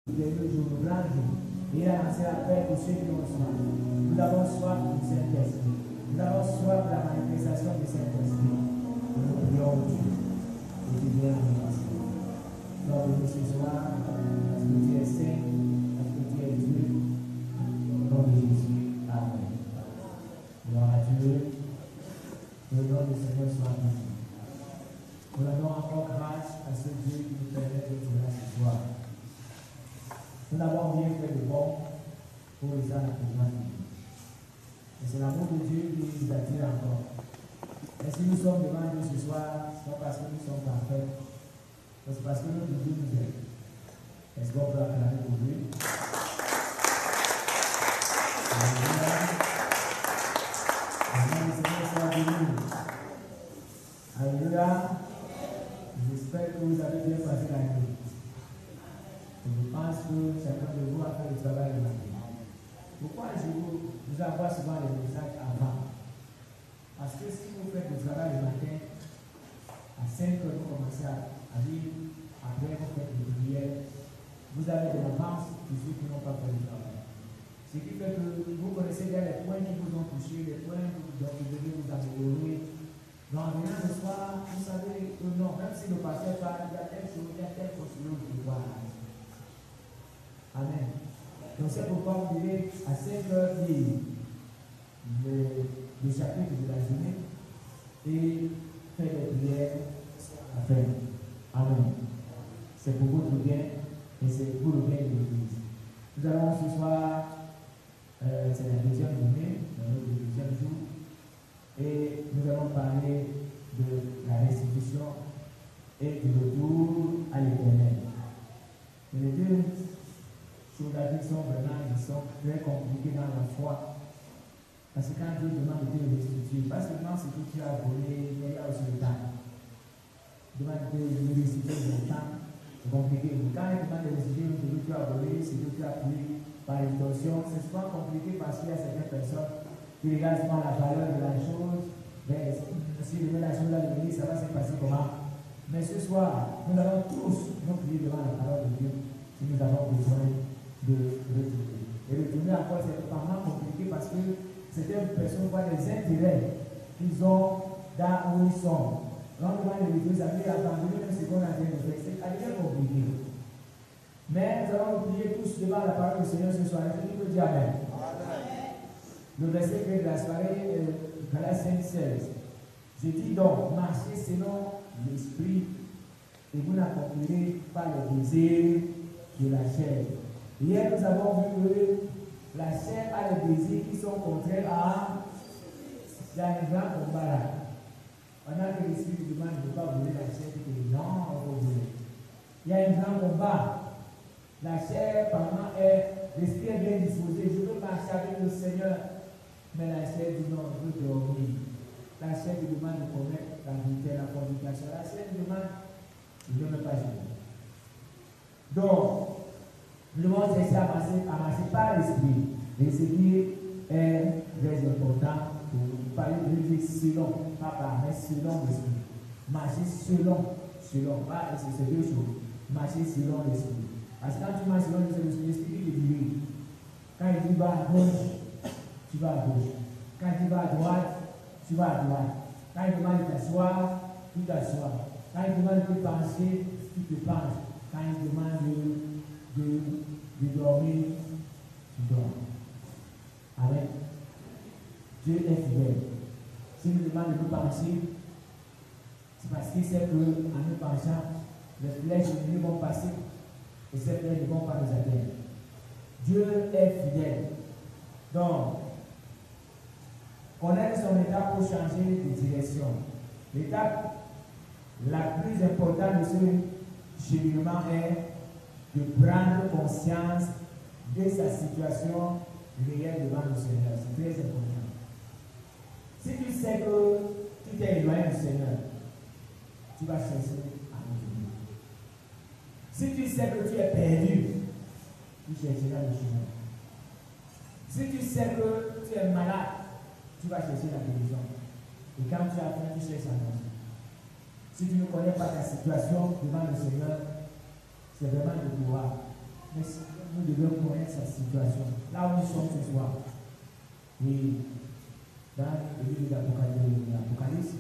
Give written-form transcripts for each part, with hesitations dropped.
le jour, le grand jour. Il a lancé la paix pour ceux qui ont soif. Nous avons soif du Saint-Esprit. Nous avons soif de la manifestation du Saint-Esprit. Nous prions Dieu. Et tu viens nous passer. Nous venons ce soir parce que tu es saint, parce que tu es Dieu. Au nom de Jésus. Amen. Gloire à Dieu. Le nom du Seigneur soit béni. Nous rendons encore grâce à ce Dieu qui nous permet d'être là ce soir. Nous n'avons rien fait de bon pour les âmes qui nous ont dit. Et c'est l'amour de Dieu qui nous attire encore. Et si nous sommes devant Dieu ce soir, ce n'est pas parce que nous sommes parfaits, c'est parce que notre Dieu nous aime. Est-ce qu'on peut acclamer pour Dieu? Alléluia. Amen. Le Seigneur soit béni. Alléluia. J'espère que vous avez bien passé la nuit. Je pense que chacun de vous a fait le travail de matin. Pourquoi je vous envoie souvent les messages avant? Parce que si vous faites le travail le matin, à 5 heures, vous commencez à lire, après vous faites les prières, vous avez de l'avance pour ceux qui n'ont pas fait le travail. Ce qui fait que vous connaissez bien les points qui vous ont touché, les points dont vous devez vous améliorer. Donc, en venant ce soir, vous savez que non, même si le pasteur parle, il y a telle chose, il y a telle chose que vous pouvez voir. Amen. Donc c'est pourquoi vous devez à 5 heures lire le chapitre de la journée et faire les prières à faire. Amen. C'est pour votre bien et c'est pour le bien de l'Église. Nous allons ce soir, c'est la deuxième journée, notre deuxième jour, et nous allons parler de la restitution et du retour à l'Éternel. Les deux choses qui sont vraiment très compliquées dans la foi. Parce que quand Dieu demande de te restituer, pas seulement ce que tu as volé, mais il y a aussi le temps. Il demande de te restituer le temps, c'est compliqué. Quand il demande de restituer ce que tu as volé, ce que tu as pris par extorsion, c'est souvent compliqué parce qu'il y a certaines personnes qui regardent souvent la valeur de la chose. Mais si je mets la chose à l'église, ça va se passer comment? Mais ce soir, nous allons tous nous prier devant la parole de Dieu si nous avons besoin de retourner. Et retourner encore, c'est vraiment compliqué parce que certaines personnes voient des intérêts qu'ils ont dans où ils sont. Lorsqu'on demande de retourner, ça veut dire abandonner même ce qu'on a fait de faire. C'est très compliqué. Mais nous allons nous prier tous devant la parole du Seigneur ce soir. Est-ce que tu peux dire Amen? Le verset clé de la soirée, Galaties 5:16. Je dis donc, marchez selon l'esprit et vous n'accomplirez pas les désirs de la chair. Hier, nous avons vu que la chair a des désirs qui sont contraires à. Il y a un grand combat là. Pendant que l'esprit demande de ne pas voler la chair, il dit non, on va voler. Il y a un grand combat. La chair, pendant l'esprit est bien disposé. Je veux marcher avec le Seigneur. Mais la chair dit non, je veux dormir. La chair lui demande de commettre l'adultère, la fornication. La chair lui demande, je ne veux pas jouer. Donc, nous devons essayer à marcher par l'esprit. L'esprit est très important pour parler de Dieu selon, pas par, mais selon l'esprit. Marcher selon, pas c'est deux choses. Marcher selon l'esprit. Parce que quand tu marches selon l'esprit te dirige. Quand il dit va à gauche, tu vas à gauche. Quand il dit va à droite, tu vas à droite. Quand il demande de t'asseoir, tu t'assois. Quand il demande de penser, tu te penses. Quand il demande de dormir, tu dors. Amen. Dieu est fidèle. S'il nous demande de nous penser, c'est parce qu'il sait qu'en nous pensant, les flèches ne vont passer et ces flèches ne vont pas nous atteindre. Dieu est fidèle. Donc, connaître son état pour changer de direction. L'étape la plus importante de ce cheminement est de prendre conscience de sa situation réelle devant le Seigneur. C'est très important. Si tu sais que tu t'es éloigné du Seigneur, tu vas chercher à revenir. Si tu sais que tu es perdu, tu chercheras le chemin. Si tu sais que tu es malade, tu vas chercher la guérison. Et quand tu as faim, tu cherches à manger. Si tu ne connais pas ta situation devant le Seigneur, c'est vraiment de pouvoir. Mais nous devons connaître sa situation. Là où nous sommes ce soir. Et dans le livre de l'Apocalypse,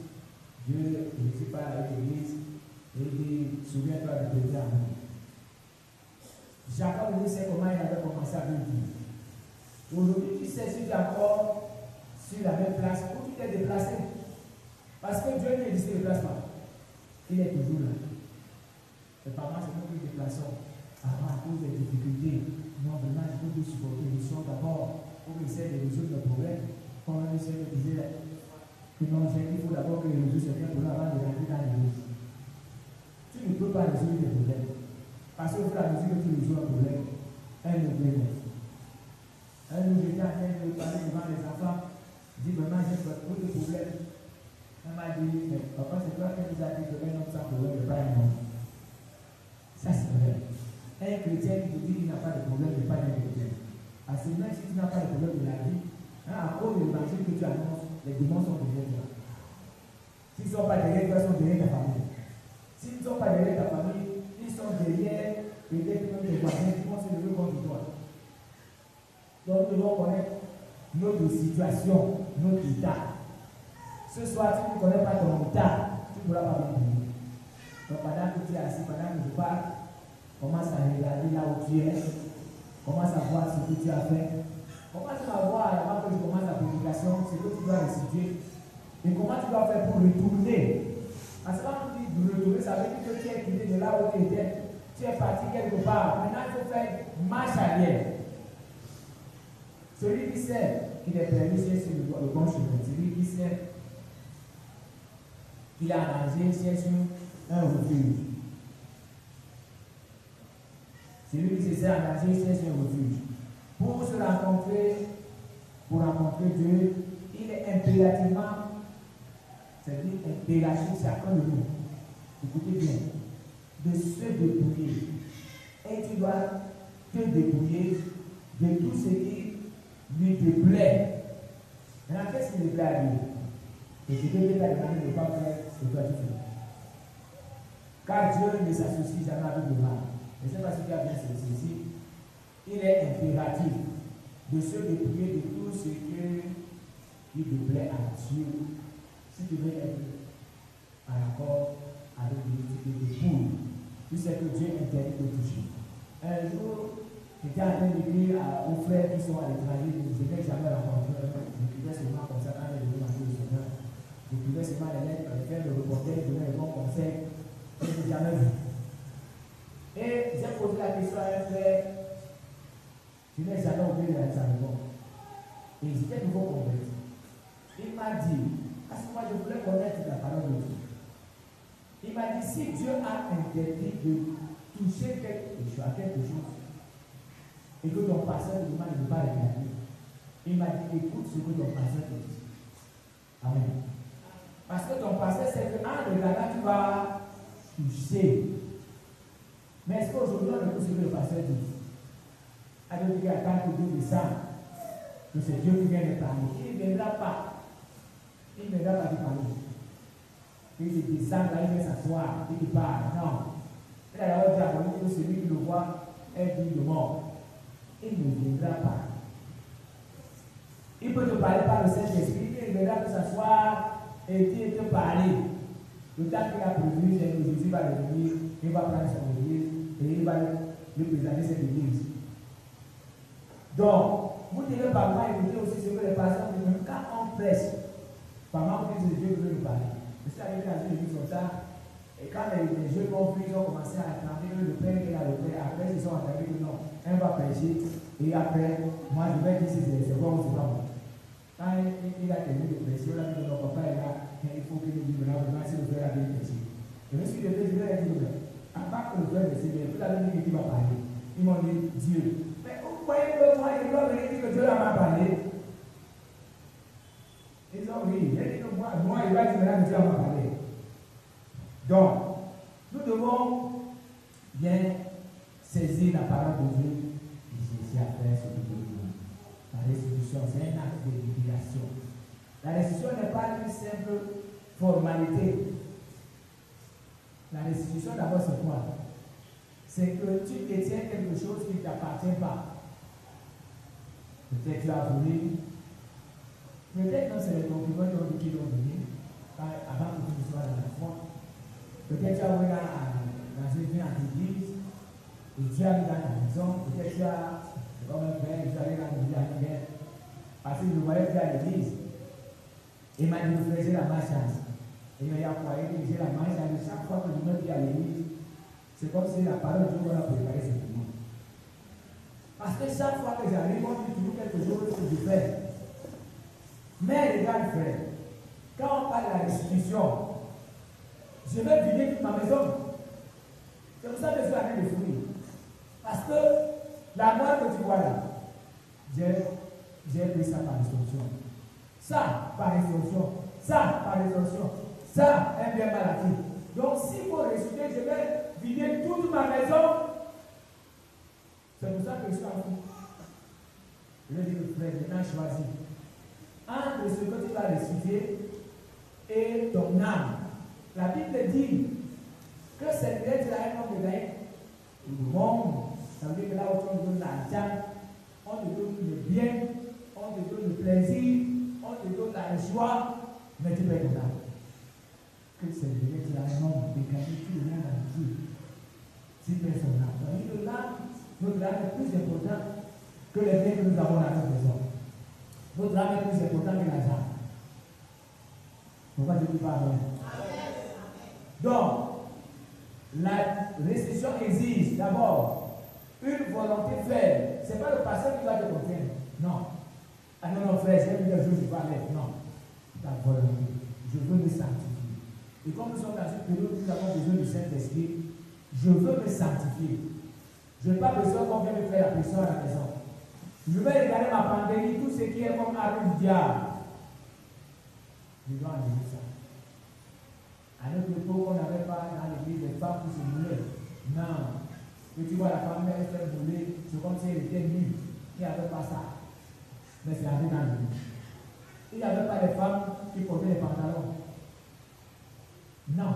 Dieu, Jésus parle avec l'Église et il dit, souviens-toi de tes amis. Jacob lui sait comment il avait commencé à vivre. Aujourd'hui, tu sais si tu es encore sur la même place où tu t'es déplacé. Parce que Dieu ne se déplace pas. Il est toujours là. Et par moi, c'est nous qui nous déplaçons. À cause des difficultés. Non, vraiment, je peux plus supporter les choses d'abord pour essayer de résoudre le problème. Comme le Seigneur disait que non, il faut d'abord que les résoudre ce problème avant de rentrer dans l'église. Tu ne peux pas résoudre les problèmes. Parce que au fur et à mesure que tu résous un problème, un nouveau naît. Un jour, j'étais en train de parler devant les enfants. Je dis vraiment, j'ai beaucoup de problèmes. On m'a dit, mais papa, c'est toi qui nous as dit que un homme sans problème n'est pas un homme. Ça, c'est vrai. Un chrétien qui te dit qu'il n'a pas de problème n'est pas un chrétien. Parce que même si tu n'as pas de problème de la vie, à cause de l'évangile que tu annonces, les démons sont derrière toi. S'ils ne sont pas derrière toi, ils sont derrière ta famille. S'ils ne sont pas derrière ta famille, ils sont derrière peut-être même tes voisins qui vont se lever contre toi. Donc nous devons connaître notre situation, notre état. Ce soir, si tu ne connais pas ton état, tu ne pourras pas vivre. Donc pendant que tu es assis, pendant que je parle, commence à regarder là où tu es. Commence à voir ce que tu as fait. Commence à voir, avant que je commence la prédication, ce que tu dois restituer. Et comment tu dois faire pour retourner. Parce que quand tu dis retourner, ça veut dire que tu es quitté de là où tu étais. Tu es parti quelque part. Maintenant, il faut faire marche arrière. Celui qui sait qu'il est perdu, c'est sur le bon chemin. Celui qui sait qu'il a mangé, c'est sur un refuge. Celui qui se sert à nager, c'est un refuge. Pour se rencontrer, pour rencontrer Dieu, il est impérativement, c'est-à-dire impératif, chacun de nous, écoutez bien, de se dépouiller. Et tu dois te dépouiller de tout ce qui lui déplaît. Maintenant, qu'est-ce qui déplaît à Dieu? Et ce que Dieu t'a demandé de ne pas faire, c'est toi qui fais. Car Dieu ne s'associe jamais avec le mal. Je ne sais pas si tu as bien saisi. Il est impératif de se dépouiller de tout ce qui déplaît à Dieu. Si tu veux être en accord avec Dieu, tu te dépouilles. Tu sais que Dieu interdit de toucher. Un jour, j'étais en train de dire aux frères qui sont à l'étranger, je n'ai jamais rencontré. Je pouvais seulement comme ça quand je venais manger le Seigneur. Je pouvais seulement les lettres, les faire le reporter, donner les bons conseils. Je n'ai jamais vu. Et j'ai posé la question à un frère, je n'ai jamais oublié sa réponse. Et j'étais nouveau converti. Il m'a dit, parce que moi je voulais connaître la parole de Dieu. Il m'a dit, si Dieu a interdit de toucher quelque chose, et que ton pasteur te demande de ne pas regarder, il m'a dit, écoute ce que ton pasteur te dit. Amen. Parce que ton pasteur sait qu'en regardant, tu vas toucher. Mais est-ce qu'aujourd'hui, on écoute ce que le pasteur dit? Alors, il attend que Dieu descende, que c'est Dieu qui vient de parler. Il ne viendra pas. Il ne viendra pas de parler. Il descend là, il vient s'asseoir, il parle. Non. Il a d'abord dit à Moïse que celui qui le voit est digne de mort. Il ne viendra pas. Il peut te parler par le Saint-Esprit, il viendra te s'asseoir et te parler. Le temps qu'il a prévu, c'est que Jésus va revenir, il va prendre son église et il va lui présenter cette église. Donc, vous devez par moi écouter aussi ce que les pasteurs disent. Quand on prêche, par moi, vous dites que Dieu veut nous parler. Je suis arrivé dans une église comme ça, et quand les jeunes conflits ont commencé à entendre le Père et le Père, après ils sont entendus que non, un va prêcher, et après, moi je vais dire si c'est bon ou c'est pas bon. Quand il a terminé de prêcher, on a dit que non, papa est là, il faut qu'il nous dise maintenant, si le Père a bien prêché. Je me suis levé, je vais dire, avant que le Père décide, vous avez dit qui va parler. Ils m'ont dit Dieu. Mais vous voyez que moi, il doit venir dire que Dieu m'a parlé. Ils ont ri. Il a dit que moi, il va dire maintenant que Dieu m'a parlé. Donc, nous devons bien saisir la parole de Dieu et chercher à faire ce que Dieu veut. La restitution, c'est un acte de libération. La restitution n'est pas une simple formalité. La restitution, d'abord, c'est quoi? c'est que tu détiens quelque chose qui ne t'appartient pas. Peut-être tu as volé. Peut-être que c'est les concurrents qui l'ont donné avant que tu sois dans la foi. Peut-être tu as volé dans une église et tu as mis dans ta maison. Peut-être tu as, comme un frère, tu as allé dans l'église parce que je voyais que à l'église. Il m'a dit de faire la malchance. Et il m'a envoyé de faire la malchance. Chaque fois que je me dis à l'église, c'est comme si la parole de Dieu m'a préparé simplement. Parce que chaque fois que j'arrive, on dit toujours quelque chose que je fais. Mais regarde, frère, quand on parle de la restitution, je vais vider toute ma maison. C'est pour ça que je suis en train de fouiller. Parce que la mort que tu vois là, j'ai pris ça par instruction. Ça, par instruction. Ça, par instruction. Ça, un bien mal acquis. Donc, s'il faut ressusciter, je vais vider toute ma maison. C'est pour ça que je suis en fou. Je dis, frère, maintenant choisis. Entre ce que tu vas ressusciter et ton âme. La Bible dit que cette lettre-là est comme le monde. Ça veut dire que là où on donne l'argent, on te donne le bien, on te donne le plaisir, on te donne la joie, mais tu perds ton âme. Que cette lettre-là est un homme mécanique, tu le mets dans le Dieu. Tu perds son âme. Notre âme est plus importante que les biens que nous avons dans notre maison. Notre âme est plus importante que l'argent. Pourquoi je ne dis pas amen? Donc, la restitution exige d'abord une volonté ferme. Ce n'est pas le pasteur qui va te contraindre. Non. Ah non, non, frère, j'ai vu des choses, je vais aller. Non. Ta volonté. Je veux me sanctifier. Et comme nous sommes dans une période où nous avons besoin du Saint-Esprit, je veux me sanctifier. Je n'ai pas besoin qu'on vienne me faire la pression à la maison. Je vais regarder ma pandémie, tout ce qui est comme arme du diable. Je dois enlever ça. À notre époque, on n'avait pas dans l'église des femmes qui se moulaient. Non. Et tu vois la femme, elle fait mouler, c'est comme si elle était nue. Il n'y avait pas ça. Mais c'est arrivé dans l'église. Il n'y avait pas de femmes qui portaient les pantalons. Non.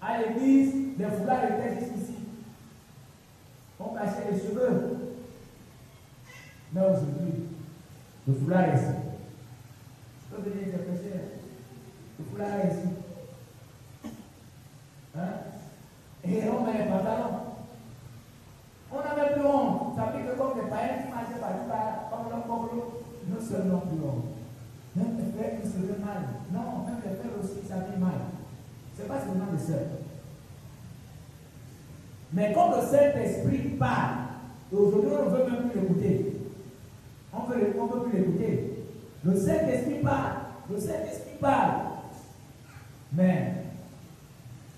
À l'église, les foulards étaient jusqu'ici. On cachait les cheveux. Mais aujourd'hui, le foulard est ici. Je peux venir te prêcher. Le foulard est ici. Hein? Et on met les pantalons. On n'avait plus honte. Ça veut dire que comme les païens qui marchaient par comme l'homme, nous seuls n'avons plus honte. Même les frères qui se veulent mal. Non, même les frères aussi s'habillent mal. Ce n'est pas seulement les seuls. Mais comme le Saint-Esprit parle, aujourd'hui on ne veut même plus l'écouter. On ne veut plus l'écouter. Le Saint-Esprit parle. Le Saint-Esprit parle. Mais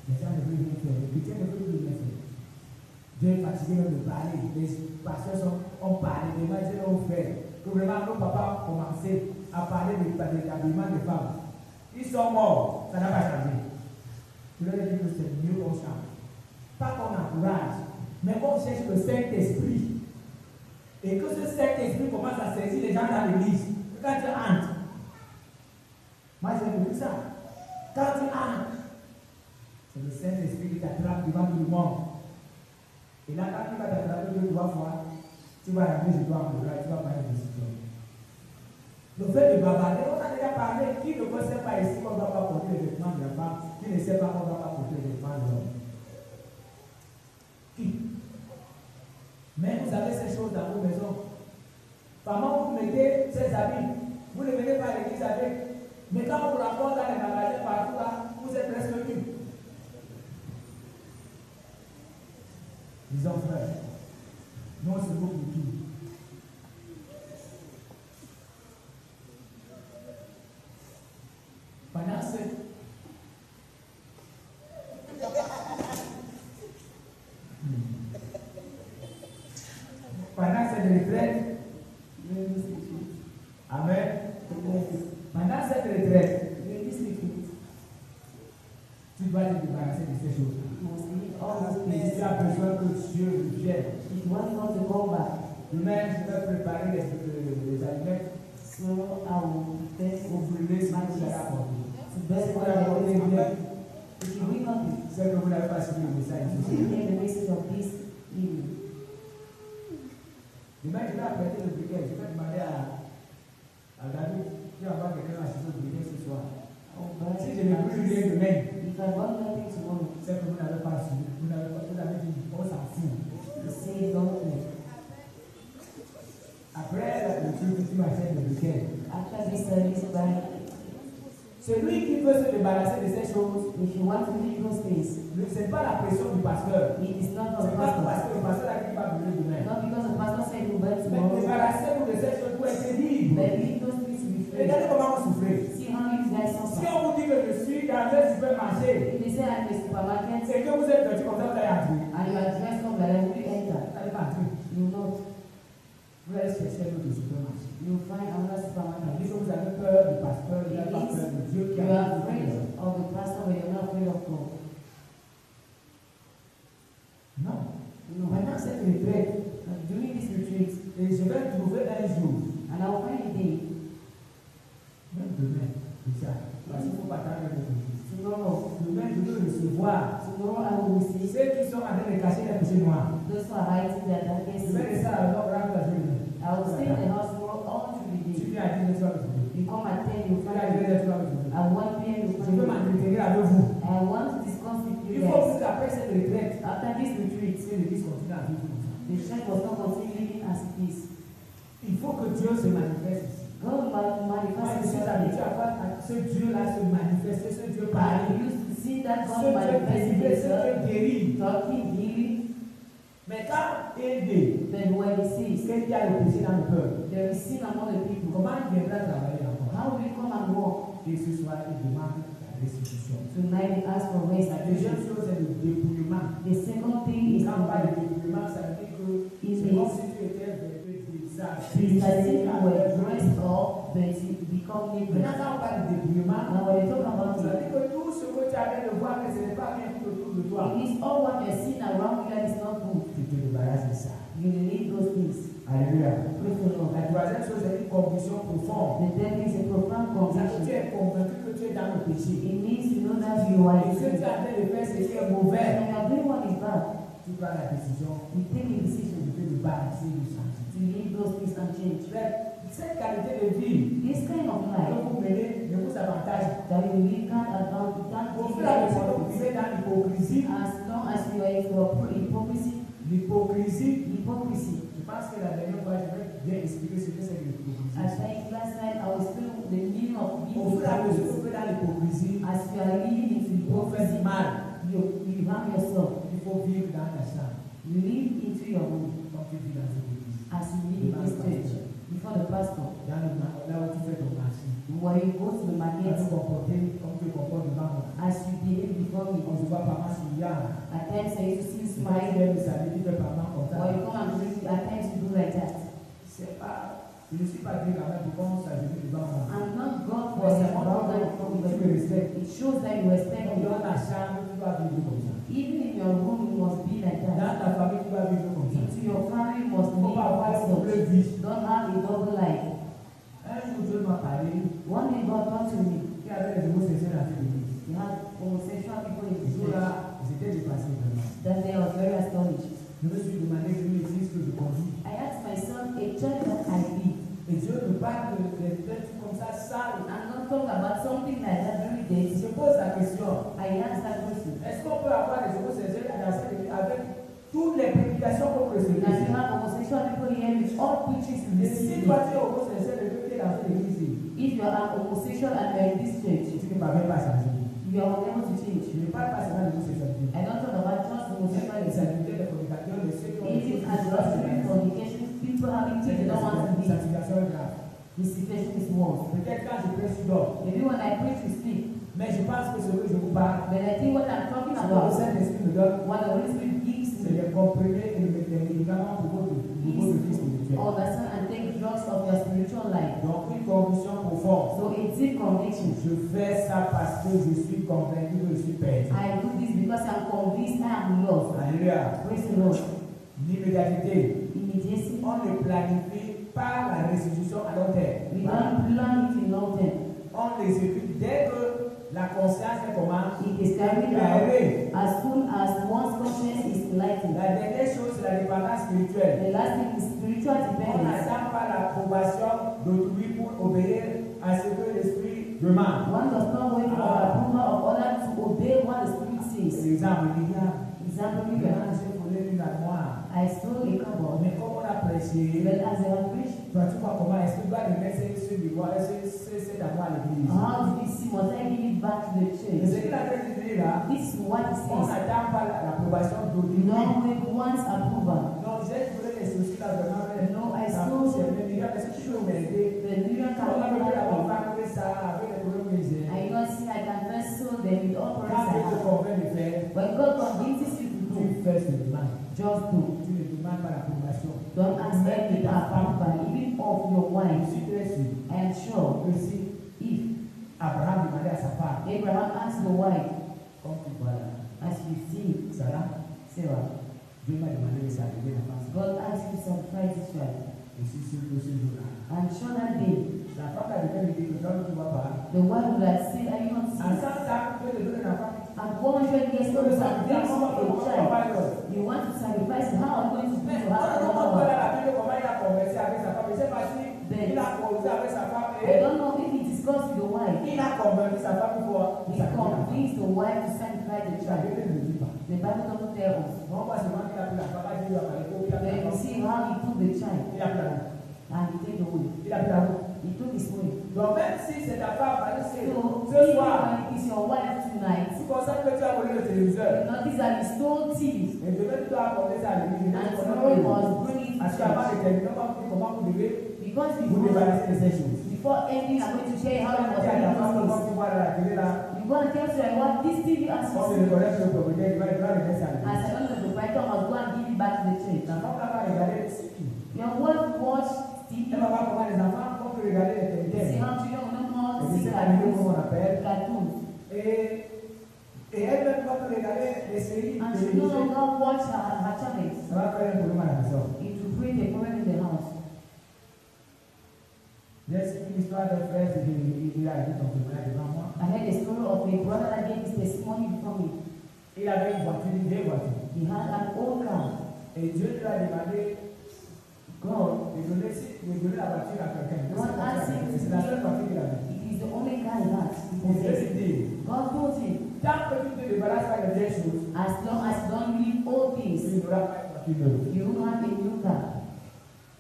les gens ne veulent rien faire. Les chrétiens ne veulent plus rien faire. Dieu est fatigué de parler. Les pasteurs ont parlé. Les maîtres ont fait. Que vraiment nos papas ont commencé à parler de l'habillement des femmes. Ils sont morts. Ça n'a pas changé. Je leur ai dit que c'est mieux qu'on change. Pas qu'on encourage, mais qu'on cherche le Saint-Esprit. Et que ce Saint-Esprit commence à saisir les gens dans l'église. Quand tu entres, moi j'ai vu ça. Quand tu entres, c'est le Saint-Esprit qui t'attrape devant tout le monde. Et là, quand tu vas t'attraper 2-3 fois, tu vas arriver, je dois encourager, tu vas parler de ce truc. Le fait de bavarder, on a déjà parlé. Qui ne sait pas ici qu'on ne doit pas porter les vêtements de la femme, qui ne sait pas qu'on ne doit pas porter les vêtements de l'homme. Qui? Mais vous avez ces choses dans vos maisons. Comment vous mettez ces habits? Vous ne venez pas à l'église avec. Mais quand on vous rapporte dans les magasins partout là, vous êtes presque nus. Disons frère, non c'est beaucoup de tout. Pendant cette retraite, amen. Pendant cette retraite, tu dois te débarrasser de ces choses. Si tu as besoin que Dieu vienne, demain je vais préparer les aliments pour brûler ce que vous allez apporter. If you read nothing, c'est que vous n'avez pas suivi le message. you didn't hear the message of this evening. Demain, je vais apprêter le briquet. Je vais demander à David qui va avoir quelqu'un à assister au briquet ce soir. Si je ne brûle rien demain, If I want nothing tomorrow, c'est que vous n'avez pas suivi. Vous avez dit, on s'en fout. you say don't know. Après le truc, tu m'achètes le briquet. After this service, by Celui qui veut se débarrasser de ces choses, if you want to leave those things, ce n'est pas la pression du pasteur. it is not Ce the n'est pas parce pastor. que le pasteur a dit qu'il va brûler demain. Not because the pastor said you burn Mais tomorrow, débarrassez-vous de ces choses pour être libre. but leave those things to be free. Regardez comment on souffre. See how you guys Si suffer. on vous dit que je suis dans un supermarché If they say I'm in the supermarket et que vous êtes vêtu comme ça, vous allez entrer. and you are dressed up like that, will you enter? Vous n'allez pas entrer. You will not. Vous allez chercher un autre supermarché. You will find another Tandis supermarket. que vous avez peur du pasteur, vous n'avez pas peur de Dieu qui You a are fait afraid of the pastor, but you're not afraid of God. Non. No. Pendant cette retraite, During this retreat, et je vais trouver un jour, and I will find a day, même demain, déjà, parce qu'il ne faut pas attendre le jour. tomorrow, Demain, je veux recevoir tomorrow I will receive ceux qui sont en train de cacher les péchés noirs. those who are hiding their darkest Je vais sins. rester à la grande journée. I will stay in the house all through the Tu day. viens à 10 heures, tu You come at 10, you viens à find 10 heures, tu at 1 p.m. you je find veux m'entretenir avec vous. I want to discuss with you Il faut guys. qu'après cette retraite, After this retreat, que l'Église continue à vivre comme ça. the church was not continue living as it is. Il faut que Dieu se manifeste ici. God Moi, manifests je suis himself. habitué à voir ce Dieu-là se manifester, ce Dieu I parler, used to see that ce God Dieu manifesting délivrer, ce himself, Dieu guérir. talking, healing, Mais quand il dit but when he sees qu'il y a le péché dans le peuple, there is sin among the people, comment il viendra travailler encore? how will he come and walk? Et ce soir, il demande la restitution. Tonight he asks for La deuxième restitution. chose, c'est le dépouillement. The second thing is Quand on parle de dépouillement, ça veut dire que It c'est comme means si tu étais vêtu de ça. it's as if you were dressed up, but you become naked. Maintenant, quand on parle de dépouillement, Now when you talk about ça veut it, dire que tout ce que tu avais de voir, que ce n'est pas bien tout autour de toi. it is all what you're seeing around you that is not good. Tu te débarrasses de ça. You leave those things. Alléluia. Praise the Lord. La troisième chose, c'est une conviction profonde. The death is a profound Ça veut dire que tu conviction. es convaincu que tu es dans le péché. It means you know that you are Et in ce que tu sin. es en train de faire, c'est qui est When mauvais. you are doing what is bad, Tu prends la décision you take a decision de te débarrasser de ça. to leave those things and change. Cette qualité de vie This kind of que life vous menez ne vous avantage. that you live can't advance, Au can't fur et à mesure que give vous you vivez dans l'hypocrisie, as long as you are in hypocrisy. l'hypocrisie, je pense que la dernière fois, je vais bien expliquer ce que c'est que l'hypocrisie. As I last night, I was still the meaning of being Au fur et à mesure que vous hypocrisy. vivez dans l'hypocrisie, As you are living into vous faites hypocrisy, du mal. you harm yourself. Il faut vivre dans la chambre, You live into your home comme tu vis dans une église. as you live in this church before the pastor. Là où tu fais ton marché. When you go to the Quand market, tu comportes comme tu te comportes devant moi. as you behave before me. On se voit par ma souriant. At times I used to see you Tu vas smile. faire le salut, tu fais par ma comme Or ça. you come and greet me. At times you do like that. C'est pas. Je ne suis pas Dieu quand même pour qu'on s'agenouille devant moi. I'm not God for the about that from Tu the me respectes. It shows that you respect Donc, me. dans la chambre, tu dois vivre comme ça. Even in your room, you must be like Dans that. ta famille, tu dois vivre comme ça. Into your family, you must Il ne faut live pas avoir as une such. double vie. Don't have a double life. Un jour, Dieu m'a parlé. One day God talked to me. Il y avait des homosexuels dans cette église. You had homosexual people in Ce the church. jour-là, j'étais dépassé vraiment. That day I was very astonished. Je me suis demandé une église que je conduis. I asked myself, a church that I lead, Et Dieu me parle de trucs comme ça, sales. and not talk about something like that very day. Je pose la question. I asked that question. Est-ce qu'on peut avoir des homosexuels dans cette église avec toutes les prédications contre ce Now you péché? have homosexual people here with all preachings you Et receive. si toi tu es homosexuel et que tu es dans cette église, If you are an homosexual and you are in this church, tu ne vas même pas changer. you are unable to change. Je ne parle pas seulement de l'homosexualité. I don't talk about just Les homosexuality. activités de fornication, de ceux qui ont Even adultery, fornication, people having things they don't want to des be. accusations graves. The situation is worse. Peut-être quand je prêche, je dors. Maybe when I preach, we speak. Mais je pense que ce que je vous parle, But I think what I'm talking ce que le about, Saint-Esprit me donne, what the Holy Spirit gives c'est me, de comprendre et de mettre des médicaments pour votre vie spirituelle. understand and take drugs of your spiritual life. Donc, une conviction profonde. So a deep conviction. Je fais ça parce que je suis convaincu que je suis perdu. I do this because I'm convinced I am lost. Alléluia. Praise the Lord. L'immédiateté. Immediacy. On ne planifie pas la restitution à long terme. We don't plan it in long term. on les écrit dès que la conscience est comment It is carried out as soon as one's conscience is enlightened. La dernière chose, c'est la dépendance spirituelle. The last thing is spiritual On dependence. n'attend pas l'approbation d'autrui pour obéir à ce que l'esprit demande. One does not wait for the approval of others to obey what the Spirit says. Exemple, il y a Example, il y you a can un volé une armoire. I stole a cupboard, Mais comme on a prêché, but as I have preached, toi tu vois comment est-ce que tu dois remettre cette armoire à l'église. how did you see? Must I give it back to the Mais ce church? qu'il a fait dire là, This is what it on says. n'attend pas l'approbation d'autrui. You don't wait one's approval. Non, j'ai trouvé les soucis là vraiment. No, I Ça stole c'est le meilleur parce que tu peux m'aider. the million On a besoin d'avoir cupboard. fait ça avec les problèmes que j'ai. I not see I can wrestle them with all Quand problems I Dieu te have. convainc de faire, When God convinces you to do, tu fais ce demande. just do. Tu ne demandes pas l'approbation. Don't ask any approval, even of your Je wife. suis très sûr I am sure que si if Abraham demandait à sa femme, Abraham asked the wife, comme tu vois là, as you see, Sarah, Sarah, Dieu m'a demandé de saluer la femme. God asked you some Christ Israel. Je suis sûr que ce jour-là, I'm sure that day, la femme a déjà dit que toi tu ne vois pas. the wife would have said, are you not En seeing? 100 ans, tu veux te donner un enfant. At 100 years Tu old, veux you le are sacrifier, raising comment a child. va. You want to sacrifice it. How are you going to do Mais to on have ne another comprend pas one? la Bible comment il a conversé avec sa femme. Je ne sais pas si il a conversé avec sa femme I et don't know if he discussed with the wife. il a convaincu sa femme pour He convinced the wife to sacrifice the La child. Bible ne le dit pas. The Bible doesn't tell us. On voit seulement qu'il a pris la femme, il lui a parlé, il a pris Then la you femme. see how he took the child Il a pris la route. and he took the way. Il a pris la route. He took his way. Donc même si c'est ta femme, parce que So, ce soir, even it's your wife tonight, tu constates que tu as volé le téléviseur. you notice that he stole TV Et demain, tu dois apporter ça à l'église. and tomorrow he was bringing it Parce to qu'avant church. de terminer, comment vous devez Because vous débarrasser de ces choses. before ending, I'm going to share how he was Il y a la femme, doing comme tu vois à la télé là, this. You go and tell you I want this TV as on you ne see. connaît que le propriétaire, il va le mettre à l'église. As I don't know, the proprietor must go and give it back to the church. La femme là va regarder le site. Your wife watch TV. Elle va voir comment les enfants vont regarder les See télévisions. how children will not know how Et to see c'est animé comme on appelle. cartoons. Et elle-même va regarder les séries And she no télévisées. longer watch her channels. Ça va faire un problème à la maison. It will create a problem in the house. J'ai expliqué l'histoire d'un frère, c'est qu'il a dit son témoignage devant moi. I heard a story of a brother that gave his testimony before me. Il avait une voiture, une vieille voiture. He had an old car. Et Dieu lui a demandé God, de donner la voiture à quelqu'un. God asked him C'est la seule voiture qu'il avait. it is the only car he has. He Et Dieu possessed. lui dit, God told him, tant que tu te débarrasses pas des vieilles choses, as long as you don't leave all tu things, n'auras pas une voiture neuve. you will have a new car.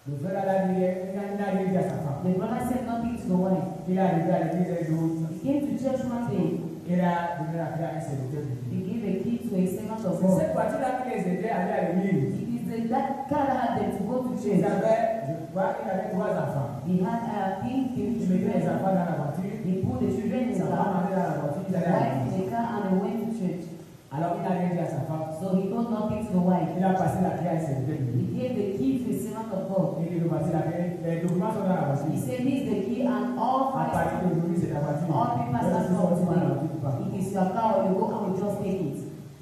Le frère a dit, il a dit à sa femme. The brother said nothing to the wife. Il est arrivé à l'église un jour. He came to church one day. Il a donné la clé à un serviteur de Dieu. He gave a key to a servant of C'est God. cette voiture-là qui les aidait à aller à l'église. It is that car that had them to go to Il church. avait, je crois, il avait 3 enfants. He had three Il mettait les children. enfants dans la voiture. He put the children in Sa the femme car, allait dans la voiture, il the allait à wife in l'église. the car, and they went to church. Alors il a rien dit à sa femme. So he told nothing to the wife. Il a passé la clé à un serviteur de Dieu. He gave the key to a servant of God. Il dit, voici la clé. Les documents sont dans la voiture. He said, "Here's the key, and all À partir files, d'aujourd'hui, c'est ta voiture. all papers Même are si from tu vas dans la voiture, tu today. pars. It is your car, or you go and we just take it."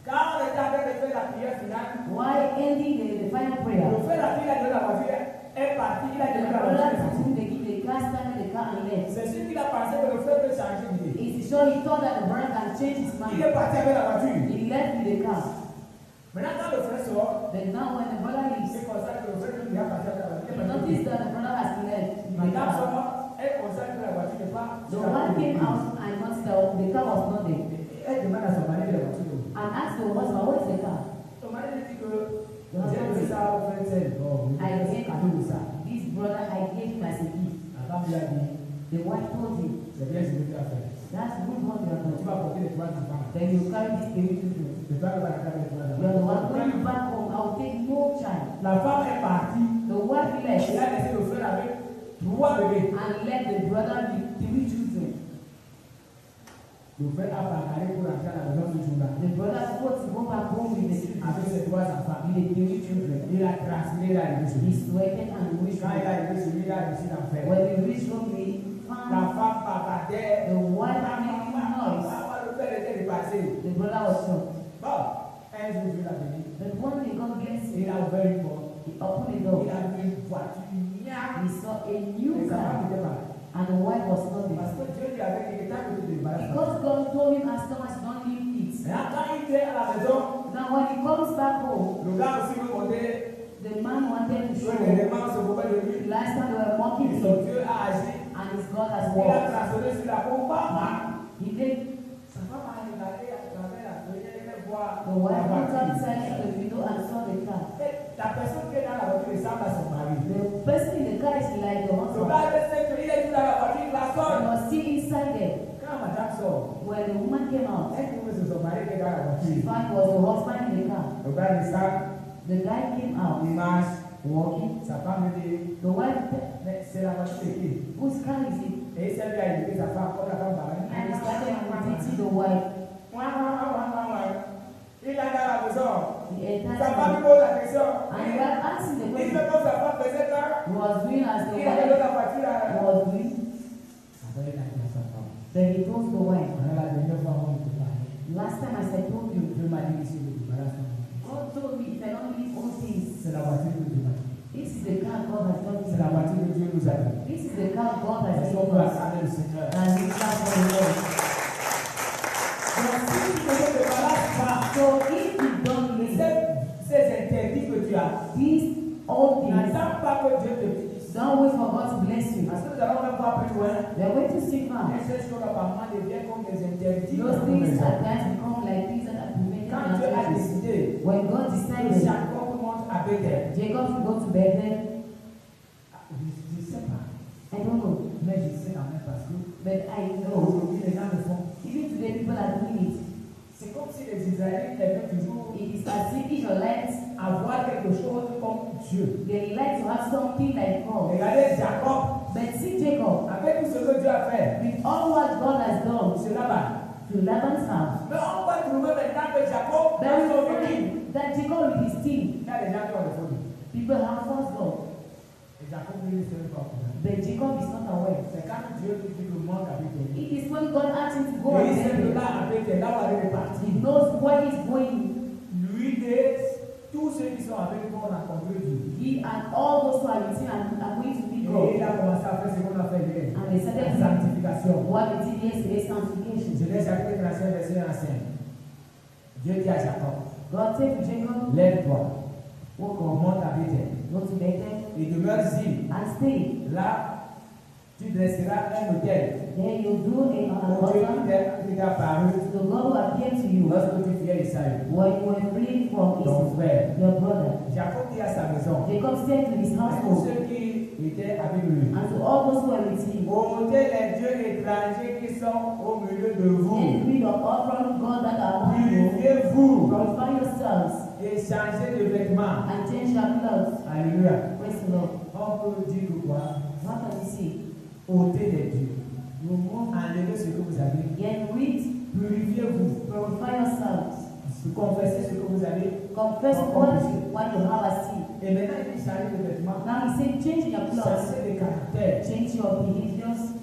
Quand on était en train de faire la prière finale, While ending the final prayer, le frère a dit, il a donné la voiture, est parti, il a the donné la brother voiture. took him the key, the car started the car and left. C'est sûr qu'il a pensé que le frère peut changer d'idée. It is sure he thought that the brother can change his Il mind. est parti avec la voiture. He left with the car. Maintenant, quand le frère sort, But now when the brother leaves, c'est comme ça que le frère lui a parti avec la voiture. he noticed that the brother has left with the Madame car. sort, elle constate que la voiture n'est pas. The wife came out and noticed that the car was not there. Elle demande à son mari de la voiture. And asked the husband, "Where's the car?" Son mari lui dit que j'ai donné ça au frère tel. Oh, I c'est gave cadeau de ça. this brother, I gave him as a gift. La femme lui a dit, The wife told him, c'est bien ce que tu as fait. "That's good what you have Tu done. vas porter les 3 enfants. Then you carry this baby children. C'est toi qui vas la faire avec toi. You are the one going back home. I will take no child." La femme est partie. The wife left Elle a laissé le frère avec 3 bébés. and left the brother with 3 children. Le frère a bagarré pour rentrer à la maison ce jour-là. The brother supposed to go back home with the children, Avec ses 3 enfants. with the 3 children. Il a transpiré la He révolution. sweated and wished. Quand il a été celui il a réussi d'en faire. When he reached home, he La found femme bavardait. the wife making noise. Le père était dépassé. The brother was shocked. Bon, un jour Dieu l'a béni. But one day God blessed Il him. a ouvert une porte. He opened the door. Il a vu une voiture. He saw a Et new sa femme car, n'était pas là. and the wife was not Parce there. que Dieu lui lui avait dit que tant que tu te débarrasses. Because God told him as long as you don't leave it. Et quand il était à la maison, Now when he comes back home, le gars aussi veut montrer the man wanted to que show les démons se moquaient de lui. last time they were mocking Et son him Dieu a agi. and his God has Il a walked. transformé sur la peau. He did. Sa femme a regardé à travers la fenêtre et elle voit The wife la looked voiture. outside the window and saw the car. Et la personne qui est dans la voiture ressemble à son mari. The person in the car is like the Le husband. gars il est tout dans la voiture, il la He sonne. was still inside there. Quand madame sort, When the woman came out, elle trouve que c'est son mari qui est dans la she voiture. found it was the husband in the car. Le gars descend, The guy came out il marche, walking. sa femme lui dit, The wife, mais c'est la voiture de qui? whose car is it? Et il s'est mis à éduquer sa femme, comme la femme parlait. And he started beating the wife. Il a dans la maison. The Sa entire femme lui time. pose la question. And the wife asking the Il question. fait comme sa femme faisait quand He was doing as the il avait dans wife la voiture. was doing. Après, il a dit à sa femme. Then he told the wife, La dernière fois, on te parlait. last time I said, told you, Dieu m'a dit ici, le débarrasse. God told me if I don't leave all things, C'est la voiture que Dieu m'a dit. this is the car God has done C'est la me. voiture que Dieu nous a dit. This is the car God has Est-ce qu'on given peut us. acclamer le Seigneur? And we clap for the Lord. Donc, si tu ne te débarrasses pas, So if you don't leave ces interdits que tu as, these old things, n'attends pas que Dieu te bénisse. don't wait for God to bless you. Parce que nous allons même voir plus loin. We are going to see Et now. ces choses apparemment deviennent comme des interdits. Those dans nos things maisons. at times become like things that are preventing Quand our Dieu a churches. décidé When God que decided Jacob monte à Bethel, Jacob should go to Bethel, je ne sais pas, I don't know. mais je sais quand même parce que But I know, aujourd'hui les gens le font. even today people are doing it. C'est comme si les Israélites aimaient toujours It is as if Israelites, avoir quelque chose comme Dieu. they like to have something like God. Regardez Jacob, But see Jacob, avec tout ce que Dieu a fait, with all what God has done c'est là-bas. to Laban's house, Mais on va trouver maintenant que Jacob, but dans we son équipe, find that Jacob with his team, il y a des gens qui ont des folies. people have false God. Et Jacob lui ne sait pas comment. But Jacob is not aware. C'est quand Dieu lui dit que monte à Bethel. It is when God asks him to go Et and il sait que Bethel. là à Bethel, là où elle est partie, He knows where he's going. lui et tous ceux qui sont avec lui vont rencontrer Dieu. He and all those who are with him are going to Et be God. il a commencé à faire ce qu'on a fait hier. And they started La doing sanctification. what we did yesterday, sanctification. Genèse chapitre 35, verset 1. Dieu dit à Jacob, God said to Jacob, lève-toi, walk on on, monte à Bethel. go to Bethel Et demeure-y. and stay. Là, tu dresseras un autel. Then you do an Au Dieu altar qui t'a apparu to the God who appeared to you lorsque tu fuyais Isaïe, when you were fleeing from ton frère. your brother. Jacob dit à sa maison, Jacob said to his à tous household ceux qui étaient avec lui, and to all those who were with him, ôtez les dieux étrangers qui sont au milieu de vous. get rid of all foreign gods that are among you, Purifiez-vous purify yourselves, et changez de vêtements. and change your clothes. Alléluia. Praise the Lord. On peut dire que quoi? What can we see? Ôtez les dieux. Remove, Enlevez ce que vous avez. get rid, Purifiez-vous. purify yourselves. Confessez ce que vous avez. Confess what you have as sin. Et maintenant, il dit changer de vêtements. Now he said, change your clothes, Changer de caractère. change your behaviors.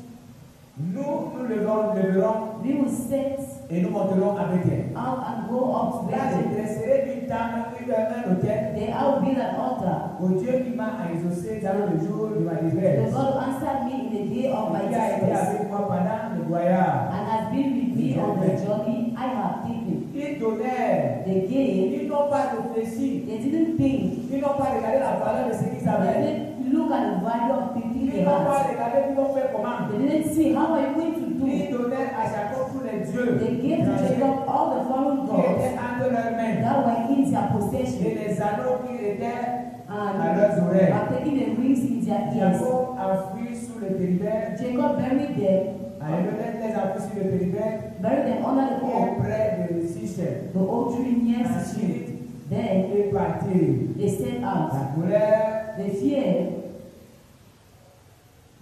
Nous leverons We will set et nous monterons avec elle. out and go up to Là, je Bethel. dresserai une table, un hôtel There I will build an altar. au Dieu qui m'a exaucé dans le jour de ma The détresse. God answered me in the day of my Qui a été distress avec moi pendant le voyage. and has been with me on the journey I have taken. Ils donnèrent. They gave, Ils n'ont pas réfléchi. they didn't think, Ils n'ont pas regardé la valeur de ce qu'ils they avaient. didn't look at the value of the thing they Ils n'ont pas had. regardé comment faire comment. They didn't see how are you going to do. Ils donnèrent à Jacob tous les dieux They gave to Jacob all the foreign qui gods étaient entre leurs mains that were in their et possession les anneaux qui étaient à and leurs oreilles. are taking the rings in their ears. Jacob a fui sous le périphérie. Jacob buried them, Alléluia, les a fui sur le périphérie buried them under the qui oak, est près de Sichem. the oak tree near Sichem. Ensuite, Then ils partirent. they set out. La colère, They feared.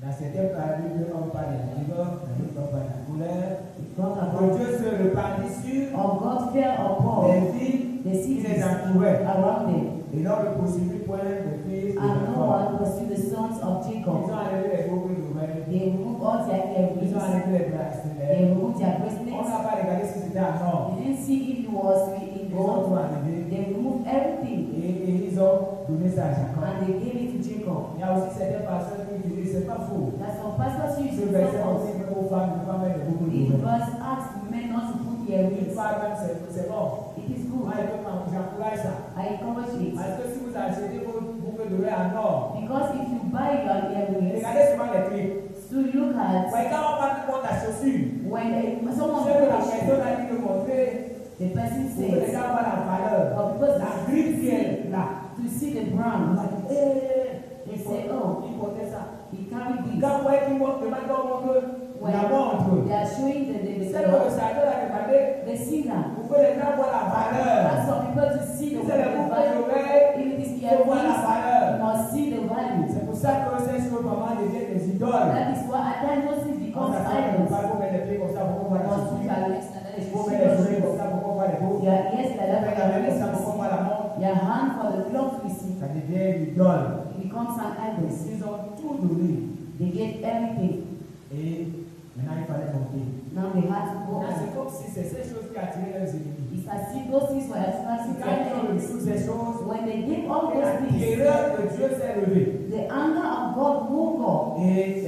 dans certains paralyses, on parle de la rigueur, dans d'autres on parle de la colère. God Que about Dieu se répandit sur of God fear upon les villes the qui cities les entouraient. around them, Et non ne poursuivit point les fils de and no Jacob. one pursued the sons of Ils Jacob. ont enlevé les boucles nouvelles. They removed all their Ils earrings. ont enlevé les They bracelets. removed their On bracelets. n'a pas regardé si c'était en or. They didn't see if it was in Ils ont tout gold. enlevé. They removed everything Et ils ont donné ça à Jacob. and they gave it to Jacob. Il y a aussi certaines personnes qui disent c'est pas faux. That's some pastors use Ce it verset for us. aussi, il faut aux femmes de ne pas mettre beaucoup de It nouvelles. was asked men not to put Une earrings. femme même, c'est bon. It is good. Moi, j'encourage ça. I encourage it. Parce que si vous achetez vos boucles d'oreilles en or, Because if you buy your earrings, regardez souvent les clips. so look at Ouais, quand on parle de la chaussure, when someone ce que la put a personne shoe, a dit de montrer, the person pour que les says, gens voient la valeur, but because la grille qui est là. to see the On brand, va dire, il say, oh, portait ça. he carried this. Quand vous voyez qu'il montre, le matin, on montre la montre. They are showing the C'est que le chanteur a demandé the singer. pour que les gens voient la valeur. That's for people to see the C'est les boucles value. d'oreilles, If it is il faut voir la earrings, valeur. you must see the value. C'est pour ça que ces choses vraiment deviennent des idoles. That is why at times those things Quand become ça fait idols. pas pour mettre les pieds comme ça, pour qu'on voit la Must chaussure. put our legs like that. Pour mettre les oreilles comme ça, pour qu'on voit les boucles. Your ears like that. Pour mettre les ça, pour qu'on voit la montre. Your hand for the cloth we see. Ça devient une idole. It becomes an idol. Ils ont tout donné. They get everything. Et maintenant, il fallait monter. Now they had to go Là, on. c'est comme si c'est ces choses qui attiraient leurs ennemis. It's as if those things were attracting Quand ils ont their reçu enemies. ces choses, When they did all et la those things, terreur de Dieu s'est levée. the anger of God woke up, Et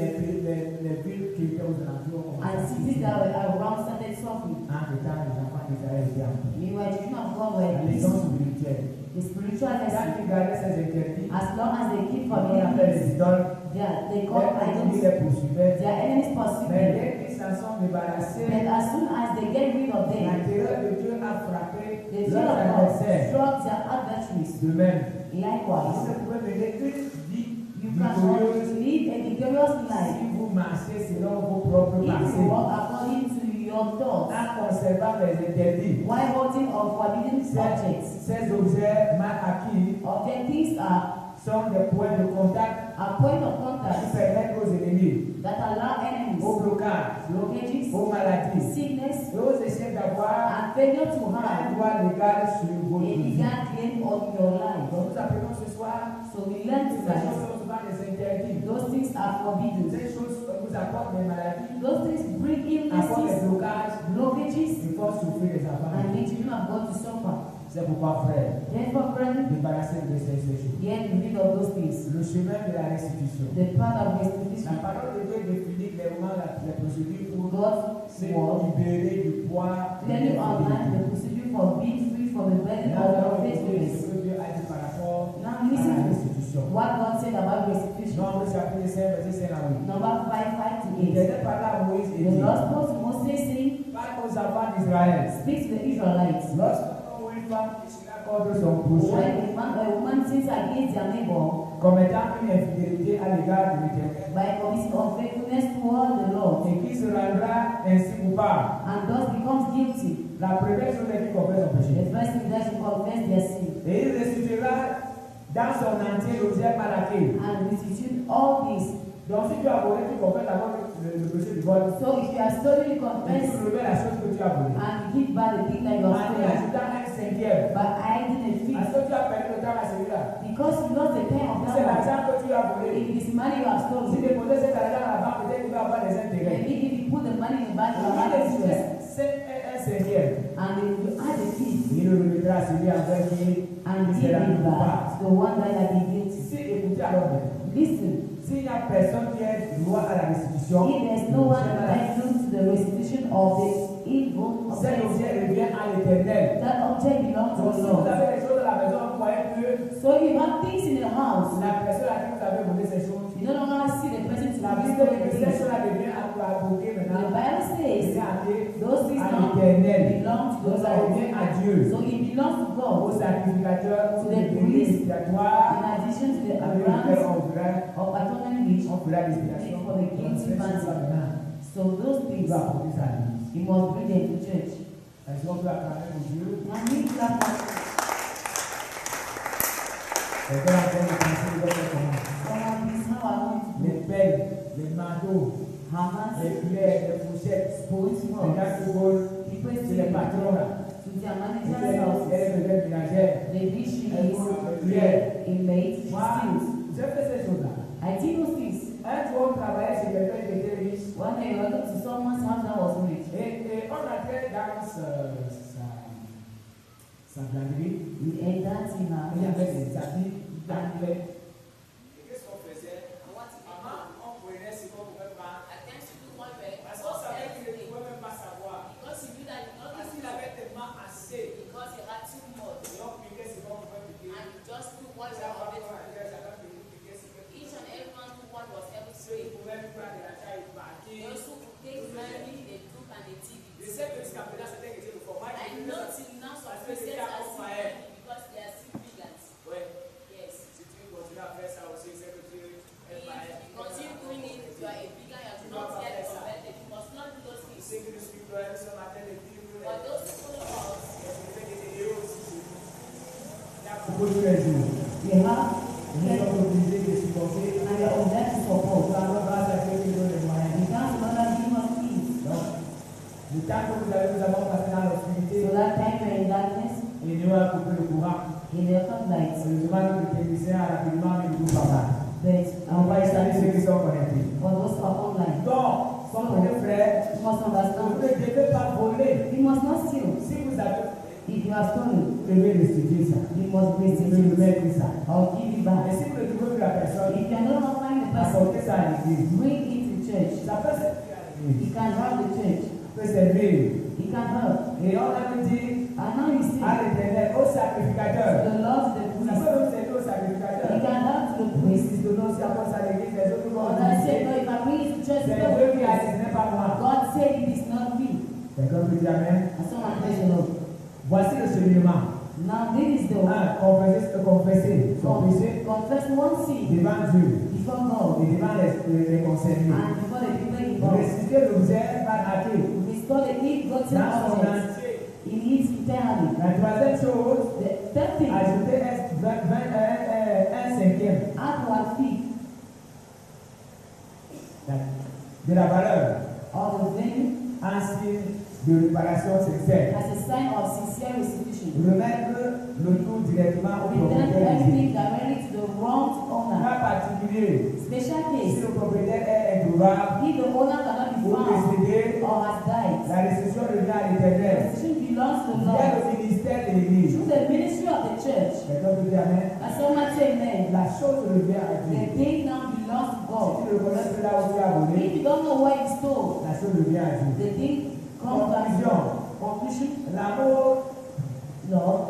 les villes qui étaient aux alentours ont and cities that were around started suffering. Entre-temps, les enfants d'Israël étaient en paix. Meanwhile, the children of God were La at légion peace. spirituelle. The spiritual Quand lesson, ils gardaient ces interdits, as long as they keep on forbidding appelle things, les idoles, they les call ennemis idols. les poursuivaient. Their enemies Mais pursue them. dès qu'ils s'en sont débarrassés, But as soon as they get rid of la them, terreur de Dieu a frappé the fear leurs of God adversaires. struck their adversaries. De même, Likewise, vous pouvez mener une vie you can victorieuse live a victorious life si vous marchez selon vos propres if you pensées, walk according to your thoughts, en conservant les interdits. while holding on forbidden objects. Ces objets mal acquis Objectives sont des points de contact are point of qui contact permettent aux ennemis, that allow enemies, aux blocages, blockages, aux maladies sickness, et aux échecs d'avoir and failure to un have droit légal sur a votre vie. legal claim on your life. Donc nous apprenons ce soir, So we learn ces tonight choses sont souvent des interdits. those things are forbidden. Ces choses vous apportent des maladies, Those things bring apportent des illnesses, blocages blockages, et font souffrir les enfants. and make children of God to suffer. C'est pourquoi, frère, Therefore, brethren, débarrassez-vous de ces choses. get rid of those things. Le chemin de la restitution. The path of La restitution. parole de Dieu définit clairement les procédures pour God's se word libérer du poids de clearly outline l'infidélité. the procedure for being free from the burden Là, of nous allons écouter unfaithfulness. ce que Dieu a dit par rapport Now à la listen to restitution. what God said about restitution. Nombre chapitre 5, verset 5 à 8. Number 5, 5 to 8. L'Éternel parla à Moïse et The dit, Lord spoke to Moses, saying, parle aux enfants d'Israël. speak to the Israelites. Lorsqu'on ou une femme péchera contre son prochain, When a woman sins against their neighbor commettant une infidélité à l'égard de l'Éternel, by committing unfaithfulness toward the Lord, et qui se rendra ainsi coupable, and thus becomes guilty, la première chose est qu'il confesse son péché. the first thing that should confess their sin Et il restituera dans son entier l'objet malaqué. and restitute all this. Donc si tu as volé, tu confesses d'abord le péché du vol. So if you are stolen, you Et confess tu remets la chose que tu as volée. and give back the thing that you En have y stolen. ajoutant un cinquième. But hiding a fifth, Parce que tu as perdu le temps à celui-là. because you lost the pen of C'est that l'argent que tu as one. volé. If this money you have Si stolen, tu déposes cet argent à la banque, peut-être tu vas avoir des intérêts. maybe if you put the money in the bank, you Il have décide interest. c'est un cinquième. And if you add a fifth, Il le remettra à celui avec qui and il give sera it coupable. back to the one that had been guilty. Si, écoutez alors bien. Listen, S'il n'y a personne qui est droit à la restitution, if there's no one entitled to the restitution of the evil cet offense, objet revient à l'éternel. that object belongs to Donc the si vous Lord. avez des choses à la maison, vous voyez que So if you have things in the house, la personne à qui vous avez volé ces choses, you no longer see the person to la be Bible dit stolen que the ces things. choses-là deviennent appropriées The maintenant. Bible says those things À now l'éternel. belong to Donc the ça Lord. revient à Dieu. So it belongs to Au God. sacrificateur, au To the béni priest. expiatoire, In addition to the avec lequel grants on fera of atonement which on fera l'expiation. for the guilty Ces choses-là man. maintenant, So those il things va apporter ça à l'église. you must bring them to church. Est-ce qu'on peut acclamer pour Dieu? Now we clap for Et dans la bonne pensée de votre commande. someone this how I want to Les pelles, les marteaux, do. Hamas, les cuillères, les fourchettes, spoons, les forks. gars qui volent, People c'est to les patrons là. their managers' Elle houses. est ménagère. The dish Elle is vole les cuillères. inmate Moi, steals. j'ai fait ces choses-là. I did those things. Un jour, on travaillait chez quelqu'un qui était riche. One day I went to someone's house that was rich. Et on entrait dans sa galerie. We entered in her Il y avait house. des habits, il dansait. Et qu'est-ce qu'on faisait? Maman, on prenait ce qu'on pouvait pas. Parce qu'on because he had too much. Et on piquait ce qu'on pouvait piquer. And he just took what he Ça was va able pas to faire, chacun piquait ce qu'il each and everyone took what was able to Ceux qui take. pouvaient prendre de l'argent et partir. Those who could take money, they took and they took Je it. sais que jusqu'à présent, c'était quelque chose de fort. Moi, I je know sais till now some parce que Christians c'était are à still Montmaël. because they are still vegans. Ouais. Yes. Si tu continues à faire ça aussi, c'est que tu es If païen. you continue doing it, you are a vegan, you have not yet converted. You must not do those things. Ceux qui nous suivent ce matin, les livres, But those who follow us, il y a beaucoup de jours. they have Nous sommes obligés de supporter. and they are obliged to support. Nous allons grâce à Dieu qui nous donne les moyens. We can't bother giving us peace. Donc, le temps que nous avons passé dans l'obscurité, So that time we are in darkness, et nous avons coupé le courant. in the light. Heureusement que le technicien a rapidement mis le groupe en bas. But On va installer ceux qui sont connectés. for those who are online, Donc, comme mon frère, you must vous understand. ne devez pas voler. You must not steal. Si vous avez, If you are stolen, vous devez restituer ça. you must Vous restitute devez it mettre ça. or give it Mais back. si vous ne trouvez plus la personne, If you are not find the person, apportez ça à l'église. bring it to church. Ça peut servir à l'église. It can help the church. Ça peut servir. It can help. Et on a nous dit And now you see, à l'éternel, au sacrificateur. the Lord to the Ça priest. peut même servir au It sacrificateur. can help to the Mais priest. si je donne aussi à ça à l'église, les autres vont Or I say, no, dire if I bring it to church, c'est it's Dieu not qui a dit, ce n'est pas moi. God said it is not me. Quelqu'un peut dire Amen. And someone praise the Lord. Voici le cheminement. Now this is the one. 1. Confesser son péché Confess one sin devant Dieu before God et devant les concernés. and before the people involved. Restituer l'objet par acquis Restore the ill-gotten dans son objects entier. in its entirely. La troisième chose, The third thing, ajouter un cinquième add 1/5 de la valeur of the venue en signe de réparation sincère. as a sign of sincere restitution. Remettre le tout directement au Return propriétaire. everything directly to the wronged owner. Cas particulier, Special si case, le propriétaire est introuvable if the owner cannot be ou found décédé, or has died, la restitution revient à l'éternel. restitution belongs to the Via Lord. le ministère de l'Église. Through the ministry of the church, Quelqu'un peut dire Amen. as someone say amen, La chose revient à the Dieu. thing now belongs to Si God. tu ne reconnais plus là où tu as volé, If you don't know where you stole, la chose revient à Dieu. the thing comes back. Conclusion. Conclusion, L'amour love,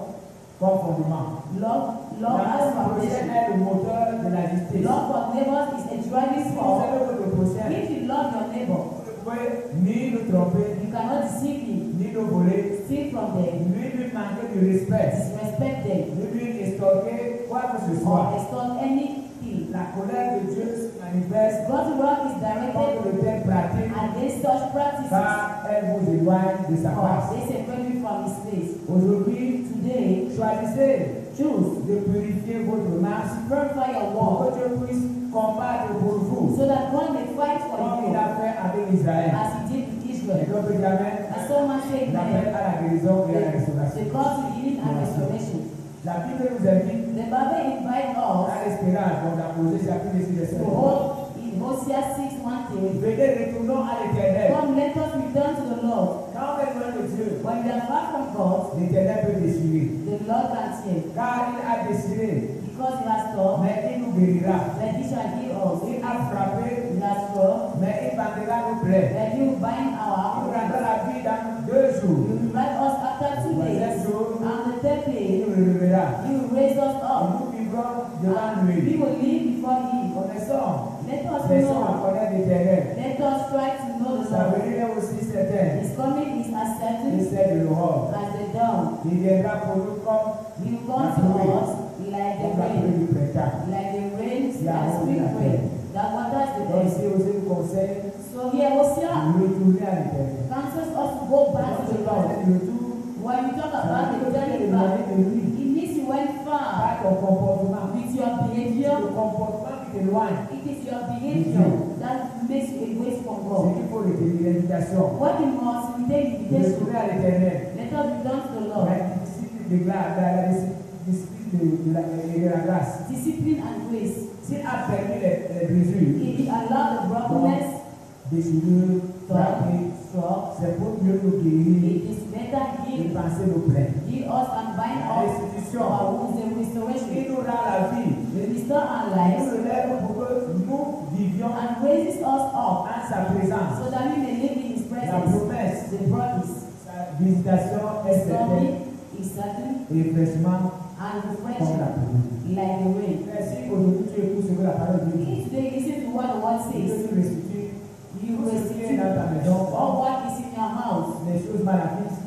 comme fondement. love as L'amour prochain foundation. est le moteur de la justice. Love for neighbors is a driving Si vous force. savez votre prochain, If you love your neighbor, vous ne pouvez ni nous tromper, you cannot deceive him, ni nous voler, steal from them, ni lui manquer de respect, disrespect them, ni lui extorquer quoi que ce soit. or extort anything. La colère de Dieu se manifeste God's wrath is contre directed de telles pratiques against such practices, car elles vous éloignent de sa or face. they separate you from his face. Aujourd'hui, Today, choisissez choose de purifier votre marche to purify your pour walk que Dieu puisse combattre pour vous so that God may fight for comme il you a fait avec Israël. as he did with Et Israel. donc, Amen, As someone said, il appelle à la guérison et à la the restauration. call to healing and restoration. La Bible nous invite The Bible invites us à l'espérance, donc à poser chapitre ici de to ce hold in Hosea 6:1. Venez, retournons à l'éternel. Come, let us return to the Lord. Quand on est loin de Dieu, When we are far from God, l'éternel peut déchirer. the Lord can save. Car il a déchiré, Because he has taught, mais il nous guérira. that he shall heal us. Il a frappé, He has struck, mais il bandera nos plaies. that he will bind Il our rendra wounds. la vie dans 2 He jours. will revive us after 2 days. And the third Il day, nous relèvera. he will raise us Et up. nous vivrons devant And we lui. will live before him. Connaissons, Let us laissons à know. connaître l'éternel. Let us try to know the Sa Lord. venue est aussi certaine. His coming is as Et certain celle de l'aurore. as the dawn. Il viendra pour nous comme He will come to us like the la pluie rain, du printemps. like the rain, Yeah, that spring yeah. rain, that waters the Donc earth. ici aussi, je vous conseille So here, Hosea de retourner à l'éternel. counsels us to go back Quand to je the parle Lord. de retour, When we talk ça about veut the dire turning éloigné back, de lui. it means you went far Pas ton comportement. with your C'est behavior. le comportement qui t'éloigne. It is your behavior that makes you away from C'est God. qu'il faut retenir l'invitation. What we must retain De invitation. retourner à l'éternel. Let us return to the Lord. La discipline de la grâce. Discipline and grace. S'il a permis les brisures, If he allowed the brokenness, déchirures, frappées, struck, c'est pour mieux nous guérir it is better et give penser nos plaies. us and bind La us restitution. our wounds, the restoration. Il nous rend la vie. Will restore our Il lives nous relève pour que nous vivions and raises us up en sa présence. so that we may live in his La presence. promesse, The promise. sa visitation est certaine is certain et fraîchement and comme la refreshing pluie. like the rain. Si aujourd'hui tu écoutes ce que la parole de Dieu dit, If they listen to what the word Dieu says, te restitue you tout ce qui est restitute dans ta maison, all what is in your house. les choses mal acquises.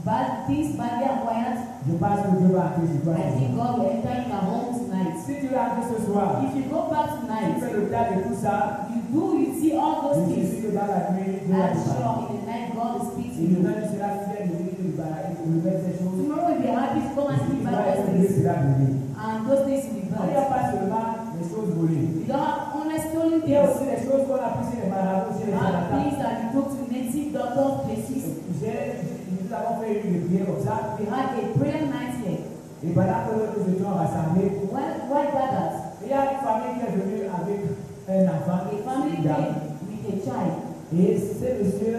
Bad things badly acquired, Je pense que Dieu va entrer sur toi. I think God will enter in your home tonight. Si tu l'as fait ce soir, If you go back tu tonight, fais le tas de tout ça, you see all je those suis things. sûr que dans la nuit, Dieu va I'm te parler. sure in the night God will speak to Et you. demain, tu seras fier de venir te débarrasser, de remettre ces choses. Tomorrow will be happy to come and Et see tu back vas être those Dieu things. sera brûlé. And those things will be Il n'y a burnt. pas seulement les choses volées. You don't have honest stolen Il y a things. aussi les choses qu'on a prises chez les marabouts, chez You les have charlatans. things that you took to native doctor places. Nous avons fait une prière comme ça. We had a prayer night here. Et pendant que nous étions rassemblés, Why gathered? il y a une famille qui est venue avec un enfant, A family une dame. came with a child Et ce monsieur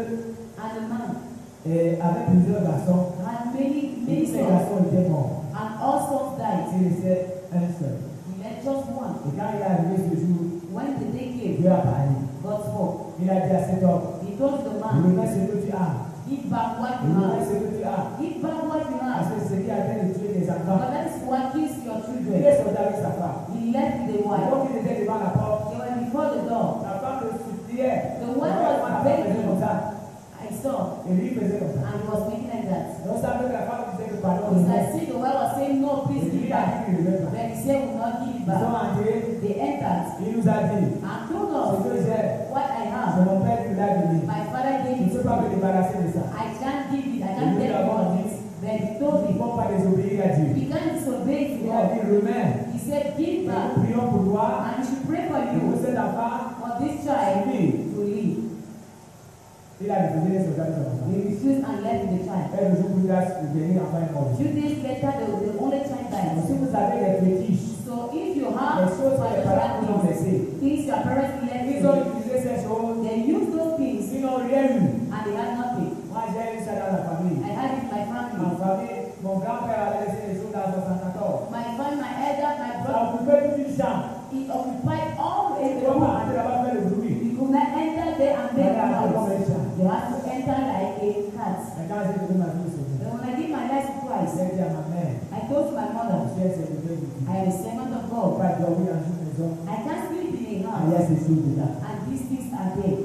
and a man avait plusieurs garçons. had Et many tous les sons garçons étaient morts. and all sons died. Il restait un seul. He left just one. Et quand il est arrivé ce jour, When the day came, Dieu a parlé. God spoke. Il a dit à cet homme, He told the man, remets ce que tu as. give back what you Remets have. ce que tu as. Give back what you Parce have. que c'est ce qui a fait de tuer des enfants. But that is what kills your Il children. est sorti avec sa femme. He left with a wife. Donc il était devant la porte. They were before the door. Sa femme le suppliait. The wife was La femme faisait comme ça. I saw. Et lui faisait comme ça. And he was making like that. Donc ça veut que la femme disait que pardon. It's like, see, the wife was saying, no, Et please lui give a back. dit qu'il ne veut pas. Then he said, will not give it Ils sont back. entrés. They entered Il nous a dit, and told ce us que j'ai, what I c'est have. mon père qui l'a donné. My father Je gave ne it peux to pas me me. débarrasser de ça. I can't give it. I can't take it from it. Then he told Ils ne me, vont pas désobéir à Dieu. we can't disobey to Il a God. dit, remets. He said, give Nous back. prions pour toi. And we should pray for Et pour you, cet enfant, for this child to live. il a refusé de se faire comme ça. He refused and left the child. Et le jour plus tard, le dernier enfant est mort. 2 days later, the only child died. Si vous avez des fétiches, So if you les have choses que les parents vous ont things, laissées, things your parents left ils ont you, utilisé ces choses, they use those things ils n'ont rien eu. and they had nothing. Moi, j'ai eu ça dans la famille. I had it in my Ma family. famille, mon grand-père avait laissé les choses dans 74. My father, my elder, my Ça brother, occupait toute une chambre. he occupied all Et in the comment room. entrer là-bas faire le bruit? You could not enter there and make Voilà, comme noise. un chat. You have to enter like a cat. Et quand j'ai donné ma vie au Seigneur, Then when I give my life to Christ, j'ai dit à ma mère, I told my je mother, suis un serviteur de Dieu. I am a servant of Je ne peux God. pas dormir dans une maison. I can't sleep in a Il y house a ces choses là. and these things are there.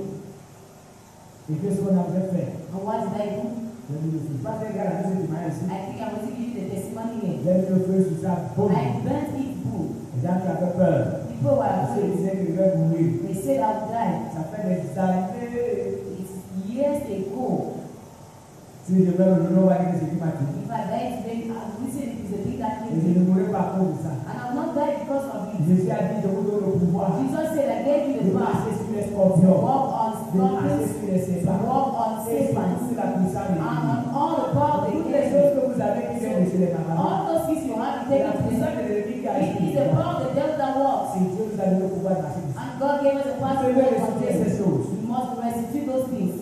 Et qu'est-ce qu'on avait fait? And what did I do? J'ai mis le feu. Pas très grave, ce témoignage ici. I think I want to give you the testimony here. J'ai mis le feu sur ça. Boum. I burnt it full. Les gens qui avaient peur. People were Ceux qui afraid. disaient qu'ils devaient mourir. They said I'll die. Ça fait des années. It's years ago. Si je meurs aujourd'hui, on va dire que c'est qui m'a tué. If I die today, I'm listen, it is a thing that Et kills je me. ne mourrai pas à cause de ça. And I will not die because of it. Jésus a dit, je vous donne le pouvoir Jesus said, I gave you de the power marcher sur les to scorpions, walk on de marcher scorpions, sur les to serpents, walk on et sur serpents, toute la puissance de and Dieu. on all the power of the Toutes les enemy. choses que vous avez qui viennent de chez les marabouts, All those things you have, you c'est take la it to puissance the de l'ennemi qui a It is the power of the devil that works. C'est Dieu nous a donné le pouvoir de marcher dessus. And God gave us the power to Vous devez walk on restituer them. ces choses. We must restitute those things.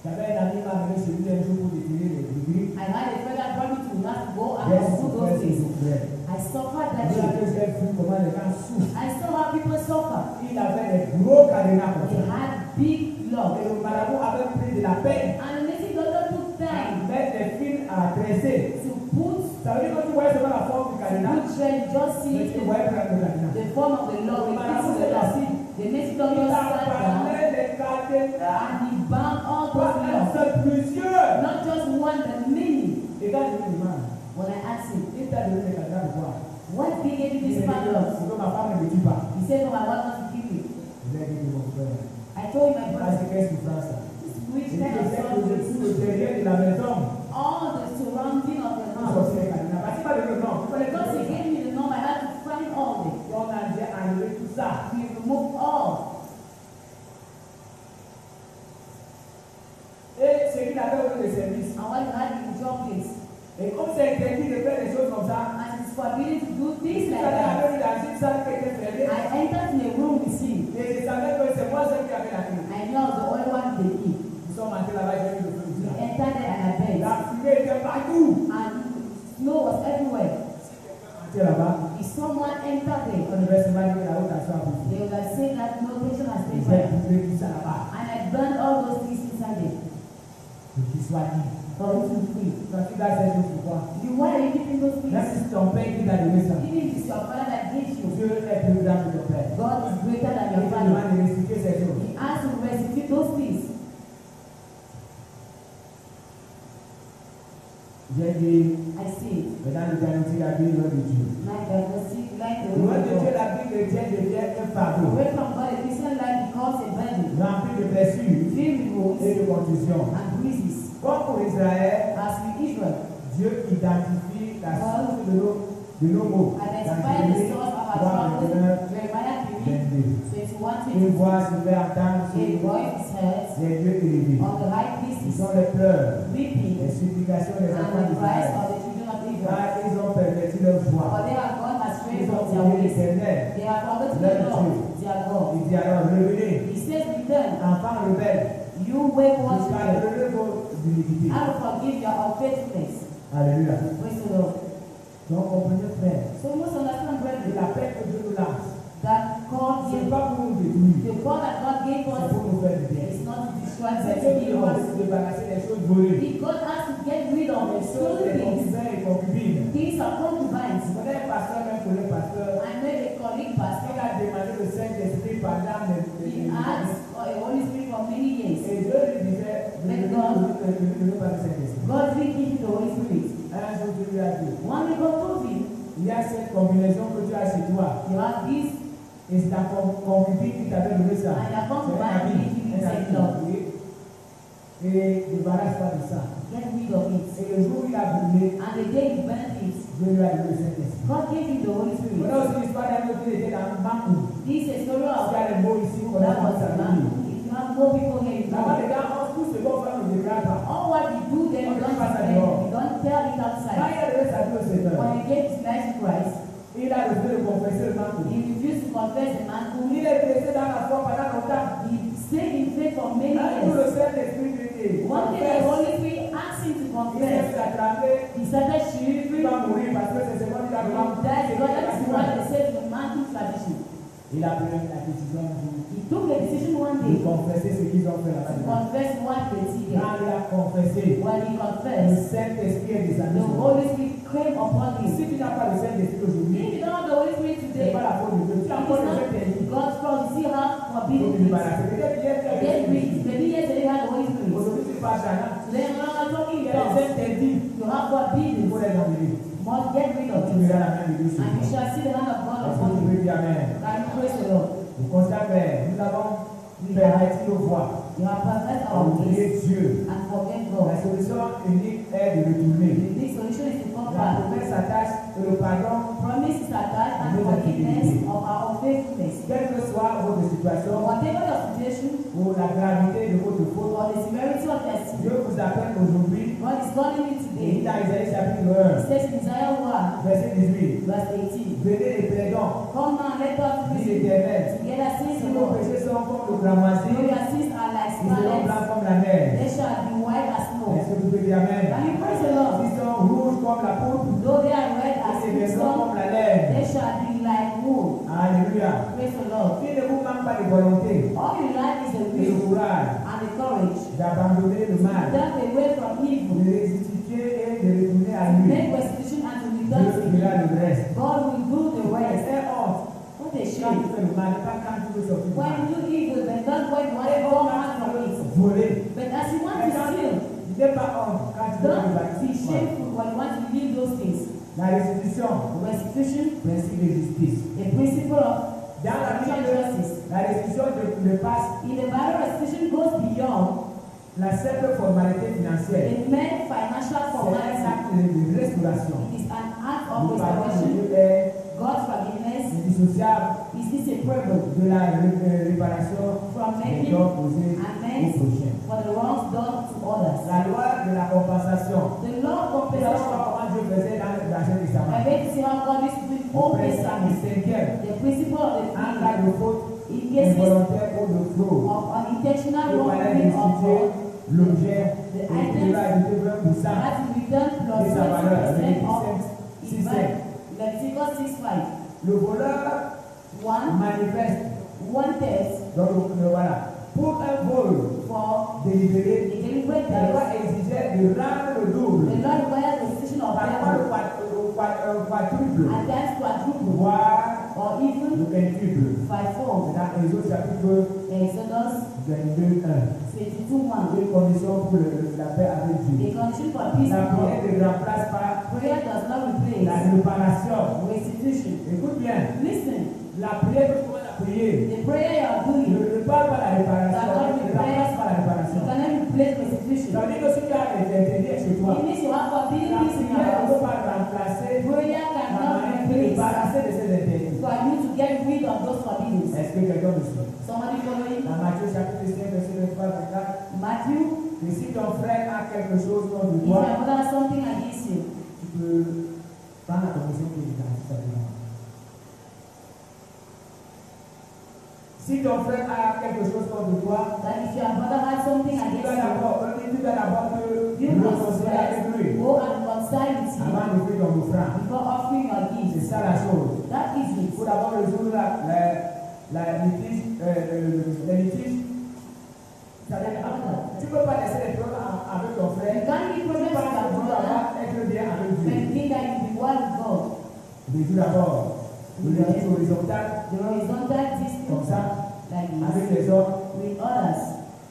J'avais un ami qui m'a amené chez lui un jour pour déterrer les gris. I had a friend that brought me to not go and J'ai do souffert, those j'ai things. souffert. I suffered that Voilà day. que j'ai vu comment les gens souffrent. I saw how people suffer. Il avait des gros cadenas comme They ça. had big Et love. le marabout avait pris de la peine And the native doctor took à time mettre des fils à tresser. to put Ça veut dire que tu voyais seulement la forme du cadenas, good trend, just mais see tu voyais pas le cadenas. the form of the Lord. Le This marabout is the s'est Lord. assis. The native Il doctor a sat down parlé des cadenas. and he bound all Pas those un love. seul, plusieurs. Not just one, but many. Et quand je lui demande, When I asked him, il t'a donné des cadenas pour quoi? what did he give you Il this m'a dit power? c'est que ma femme ne me tue pas. He said, no, I want not to give you. Je lui ai dit mon frère, I told my ah, brother, c'est quelle souffrance ça? which Il dit kind que of c'est suffering? tout le derrière de la maison. All the surrounding of the Tout house. sorti les cadenas. Parce qu'il pas de nom. Il fallait Because he que gave me the number, I had to find all this. on a déjà enlevé tout ça. We removed all. Et ce qu'il avait au lieu de service. And what you had in the job place. Et comme c'est interdit de faire des choses comme ça, And it's forbidden to do things il like fallait that. aller dans une salle qui était fermée. I entered in a room with him. Et je savais que c'est moi seul qui avait la clé. I knew I was the only one with the key. Nous sommes entrés là-bas, j'ai vu le feu We du ça. entered there and I begged. La fumée était partout. And snow was everywhere. Entré là-bas, If someone entered there, on devait se mettre la haute à soi pour they would have said that no patient has been J'ai fire. trouvé tout ça là-bas. And I burned all those things inside there. Pour qu'il soit dit. for you to be free. Quand tu gardes ces choses pour toi, Why are you keeping those même things? si ton père qui t'a donné ça, Even if it's your father that gives you, Dieu est plus grand que ton père. God is greater than Il your te father. demande de restituer ces choses. He has to restitute those things. J'ai dit, I see it. maintenant nous allons dire la Bible de Dieu. Like diagnostic, like the Loin word de of Dieu, God. la Bible chrétienne devient un fardeau, Away from God, a Christian life becomes a burden, rempli de blessures filled with wounds et de contusions. and bruises. Comme pour Israël, As with Israel, Dieu identifie la source de nos maux. Dans identify the Jérémie source of 3, our trouble. 21, Jeremiah 3, 22. 21, Une 22. voix se fait entendre A sur voice is heard les lieux élevés. on the high Ce places, sont les pleurs, weeping, les supplications des and enfants the cries d'Israël. of the children of Israel. Car ils ont perverti leur For voix. they have gone astray Ils ont from their oublié ways. l'Éternel. They have forgotten the Lord, their God. Il dit alors, revenez, He says, return, enfants rebelles, you wayward je children. pardonnerai vos iniquités. I will forgive your unfaithfulness. Alléluia. Praise the Lord. Donc, comprenez, frère, So you must understand, et brethren, la paix que Dieu nous lance, that God ce n'est gave, pas pour nous détruire, the God that God gave c'est us pour nous faire du bien. is not to destroy C'est but Dieu to qui heal nous demande us. de se débarrasser des choses volées, If God has to get rid of the des choses stolen des things, concubins et concubines. things are concubines. Je connais un pasteur, même pour le pasteur, I made a colleague pastor. il a demandé le Saint-Esprit pendant He asked for a Holy Spirit for many years. et Dieu lui disait, ne pas le Saint-Esprit. God didn't give him the Holy Spirit. Un jour, Dieu lui a dit, One day God told him, il y a cette combinaison que tu as chez toi, you have this, et c'est ta concubine qui t'avait donné ça. and your C'est un concubine ami, gave you un said, ami. Lord, Oui. Et débarrasse-toi de ça. get rid of it. Et le jour où il a brûlé, And the day he burnt it, Dieu lui a donné le Saint-Esprit. God gave him the Holy Spirit. Voilà aussi l'histoire d'un autre qui était dans Bakou. This is a story Il y of a les mots ici qu'on a that was dans a sa man. vie. If you have more people here, you Là-bas, les know. gars, tout ce qu'on fait, on ne déclare pas. All what you do, then you don't explain. You don't tell it Quand outside. il a donné sa vie au Seigneur, When he gave his life to Christ, il a refusé de confesser le manque. he refused to confess the man who Il est resté dans la foi pendant longtemps. he stayed in faith for many Un jour, le years. Saint-Esprit lui dit, One day the confesse. Holy Spirit asked him to Il s'est confess. fait attraper. He started Il shivering. va mourir parce que c'est seulement lui qui a le manque. He died because that is what they said to the man in tradition. Il a pris la décision He took a decision one de day to confesser ce qu'ils ont fait là-bas. confess what they did. Quand il a confessé, When he le confessed, Saint-Esprit est descendu the sur lui. Holy Spirit came upon him. Si tu n'as pas le Saint-Esprit aujourd'hui, If you don't have the Holy Spirit ce n'est today, pas la faute de Dieu. Tu as it's encore le not Saint-Esprit. God's fault. You still have Il faut forbidden te things. débarrasser. Peut-être hier, tu as Get le rid. Saint-Esprit. Maybe yesterday you had the Holy Spirit. Aujourd'hui, tu passes à là. Today I'm not talking Il y a tongues. des interdits. You have Il forbidden. faut les enlever. Must get rid of Tu it. verras la main de Dieu sur And you toi. shall see the hand of God Est-ce que upon tu you. peux dire Amen? Can you praise the Lord? Au constat, frère, nous avons perverti nos voix. You have perfect À our ways oublier Dieu. and forget La God. solution unique est de retourner. The big solution is to come La back. promesse s'attache et le pardon, Promise is attached and forgiveness of our unfaithfulness. quelle que soit votre situation Whatever your situation ou la gravité de votre faute, or the severity of your sin, Dieu vous appelle aujourd'hui. God is calling you Il today. dit dans Isaïe chapitre He 1, says in Isaiah 1, verset 18, verse 18, venez et plaidons, come now, let us dit reason l'Éternel. together, says Si the vos Lord. péchés sont comme le Though cramoisi, your sins are like ils seront scarlet, blancs comme la neige. they shall be white as snow. Est-ce que vous pouvez dire Amen? Can you praise the Lord? S'ils sont rouges comme la pourpre, Though they are red as ils deviendront crimson, comme la laine. they shall be like wool. Alléluia. Praise the Lord. Il ne vous manque pas de volonté All you lack is the et le will courage and the courage d'abandonner le to mal, turn away from de evil, restituer et de retourner à lui. make restitution and to return to Dieu him. fera le reste. God will do the rest. C'est honte. What a Quand tu shame. fais le mal, pas quand tu veux sortir du When mal. you do evil, then don't wait one come out from it. Voler. But as you want Mais to quand steal, tu n'es pas honte, quand tu veux don't le be bâtir. shameful when you want to leave those things. La restitution, Restitution, principe de justice. a principle of Dans la social Bible, justice. la restitution ne passe In the Bible, restitution goes beyond la simple formalité financière. a mere financial C'est un formality. acte de restauration. It is an act of Le pardon de restoration. Dieu est God's forgiveness indissociable is inseparable de la réparation from des making dons causés au amends prochain. for the wrongs done to others. La loi de la compensation. The law of Nous allons compensation. voir comment Dieu faisait dans l'Ancien Testament. I bet to see how God is doing Au all principe this du cinquième, the principle of the en cas de faute in cases involontaire ou de fraude, of unintentional il fallait wrongdoing or restituer l'objet the et il va items ajouter 20% that is returned plus de sa valeur. 20% of Leviticus its 6:5. value. Leviticus 6:5. Le voleur One manifeste. test Donc voilà. Pour un vol for délibéré, a deliberate greatest, la loi exigeait de rendre le double, the Lord requires restitution of parfois le double, quadruple, at times quadruple, voire or even le quintuple. fivefold. C'est dans Exode chapitre Exodus 22, 1. 22:1. Une condition pour la paix avec Dieu. The condition for peace La with God. prière ne remplace pas Prayer does not la replace réparation. restitution. Écoute bien, Listen, la prière que tu vas prier the prayer you are doing, ne parle pas de la réparation, ne remplace pas la you réparation. cannot replace Ça restitution. veut dire que si tu as l'intérieur chez toi, It means you have forbidden la peace in your prière ne house. peut pas remplacer Prayer la cannot manière de replace débarrasser de ces interdits. for you to get rid of those forbidden. Est-ce que quelqu'un me suit? Somebody following? Dans Matthieu chapitre 5, verset 23-24, Matthew, que si ton frère a quelque chose contre if toi, your brother has something against you, tu peux prendre la commission présidentielle. Si ton frère a quelque chose contre toi, that if your brother has something tu dois against d'abord te you, you must réconcilier avec first lui go and reconcile with him avant d'offrir ton offrande. before offering your C'est gift. ça la chose. That is Il it. faut d'abord résoudre la litige, les litiges. Tu ne peux pas laisser les problèmes avec ton You frère. can't be Tu problems penses with que your tu brother dois être bien avec and Dieu. think that you be one with God. Résoudre d'abord le litige horizontal, The horizontal comme dispute ça, like avec this les hommes. with others.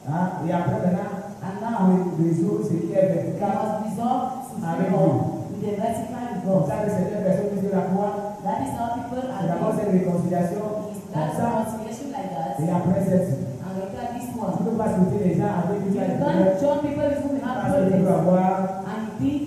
Hein, et après maintenant, And now on résout ce qui est you vertical. must resolve to Avec freedom with the vertical with Comme God. ça, que certaines personnes disent la foi. That is how people C'est d'abord are cette réconciliation. is Comme that ça. reconciliation like that. Et après celle-ci. And like that this Tu one. ne peux pas souhaiter les gens avec qui tu You as des can't problèmes. join people with whom you have Parce que tu peux problems avoir and you think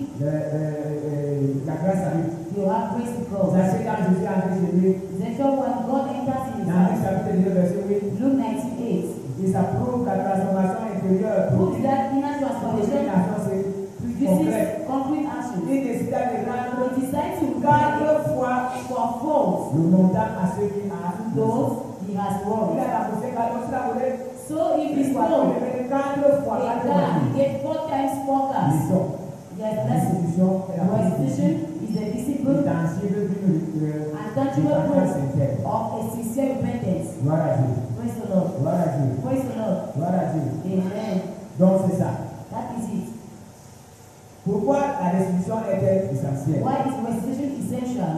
la grâce à lui. you have grace with Vous God. savez, quand Jésus est entré chez lui, Therefore, when God enters in his dans Luc house, chapitre 19, verset 8, Luke 19:8, il s'approuve la transformation intérieure pour proves that inner transformation nation, c'est concret. produces concrete action. Il décida de rendre We decide to 4 fois fourfold le montant à ceux qui ont those he has Il wronged. a remboursé 4 fois. So if Il he's faut wrong, donner 4 fois. a car, he get 4 times 4 cars. Mission. Yes, La that's it. restitution est la Restitution is the discipline intangible d'une and tangible repentance proof sincère. of a sincere repentance. Gloire à Dieu. Praise the Lord. Gloire à Dieu. Praise the Lord. Gloire à Dieu. Amen. Donc c'est ça. That is it. Pourquoi la restitution est-elle essentielle? Why is restitution essential?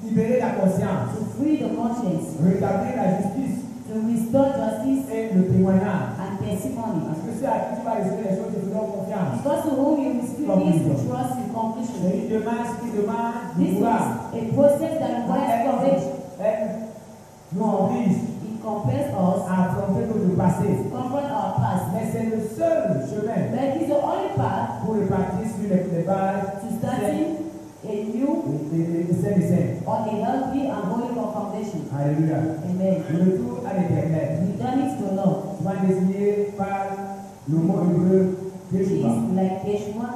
Libérer la conscience, To free the conscience, rétablir la justice to restore justice et le témoignage. and testimony. Parce que ceux à qui tu vas résoudre les choses, te feront confiance. Because to whom you speak is to trust in conclusion. C'est une démarche qui demande du This is courage. a process that requires courage. Elle nous oblige It compels us à affronter notre passé. to confront our past. Mais c'est le seul chemin But it is the only path pour repartir sur les bases to starting a new et saines. on a healthy and holy foundation. Alléluia. Amen. Le retour à l'éternel, Return it to Lord. souvent désigné par le mot hébreu It Yeshua. is like Yeshua.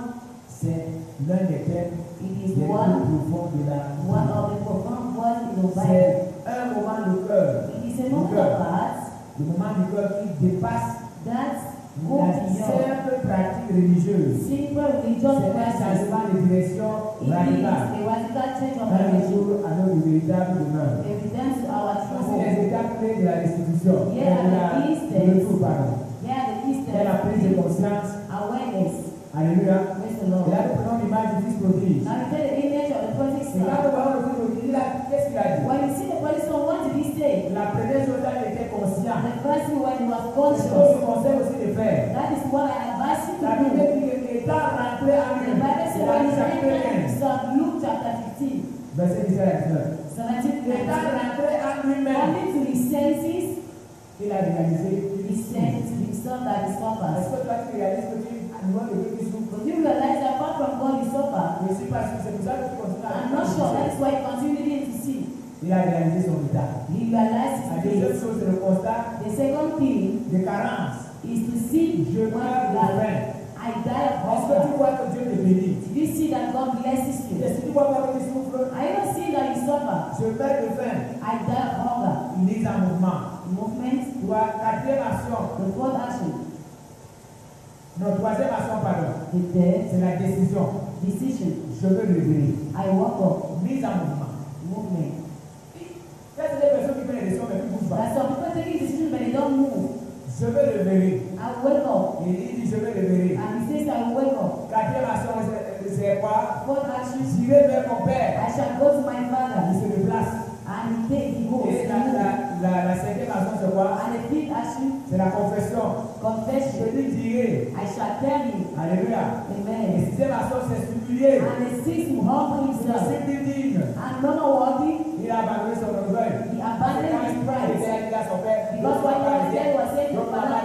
C'est l'un des thèmes It les is plus one profonds de la of the profound words in the Bible. C'est un moment de cœur, It is a moment of heart le moment du cœur qui dépasse that la goes beyond simple pratique religieuse. simple religious C'est un practice. changement de direction It is radical. a radical change of Un direction. retour à notre véritable demeure. A return to our true Voici home. les étapes clés de la restitution. Yeah, de la, the du retour, pardon. Here are the key C'est la prise de steps. conscience. Awareness. Alléluia. Praise the Et Lord. là, nous prenons l'image du fils prodigue. Now you take the image of the prodigal Et quand son. nous voyons le fils prodigue, qu'est-ce qu'il a dit? When you see the prodigal son, what did he say? La première chose, il était conscient. The first thing when he was C'est ce que je conscious. vous conseille aussi de faire. That is what I advise you to La do. Bible dit que étant rentré en The lui, Bible says il a when dit he chapitre entered 15, himself, Luke chapter 15, verset 17 à 19. 17 to Étant 19. rentré en lui-même, Coming to his senses, il a réalisé he said to himself that he Est-ce suffers. que toi tu réalises que tu à nouveau de Dieu qui souffre? But you realize that apart from God, you suffer. Je ne suis pas sûr, c'est pour ça que tu continues à I'm not sure. That is why he continued to sin. Il a réalisé son état. He realized La his deuxième place. chose, c'est le constat The second thing de carence. is to see Je when meurs de you die. faim. I die of Est-ce que tu hunger. vois que Dieu te bénit? Did you see that God blesses you? Est-ce que tu vois pas que tu souffres? I don't see that you suffer. Je meurs de faim. I die of hunger. Une mise en mouvement. Movement. Tu vois, quatrième action. The fourth action. Non, troisième action, pardon. The third C'est la décision. decision. Je veux lever. I walk up. Mise en mouvement. Movement. Il y a des personnes qui prennent des décisions mais qui ne bougent pas. There are some people taking decisions but they don't move. Je veux lever. I wake up. Et il dit je me réveillerai. And he says, I will wake up. Quatrième action, c'est quoi? Fourth action, J'irai vers mon père. I shall go to my Il father. se déplace. And he goes. Et la cinquième action, c'est quoi? And the fifth action, C'est la confession. confession. Je lui dirai. I shall tell him. Alléluia. Et Amen. sixième action, c'est s'humilier. And the sixth will humble Il himself. s'est digne. And not worthy, Il a abandonné son orgueil. he abandoned his pride. Il était à son père. Because what he was saying was saying, Father,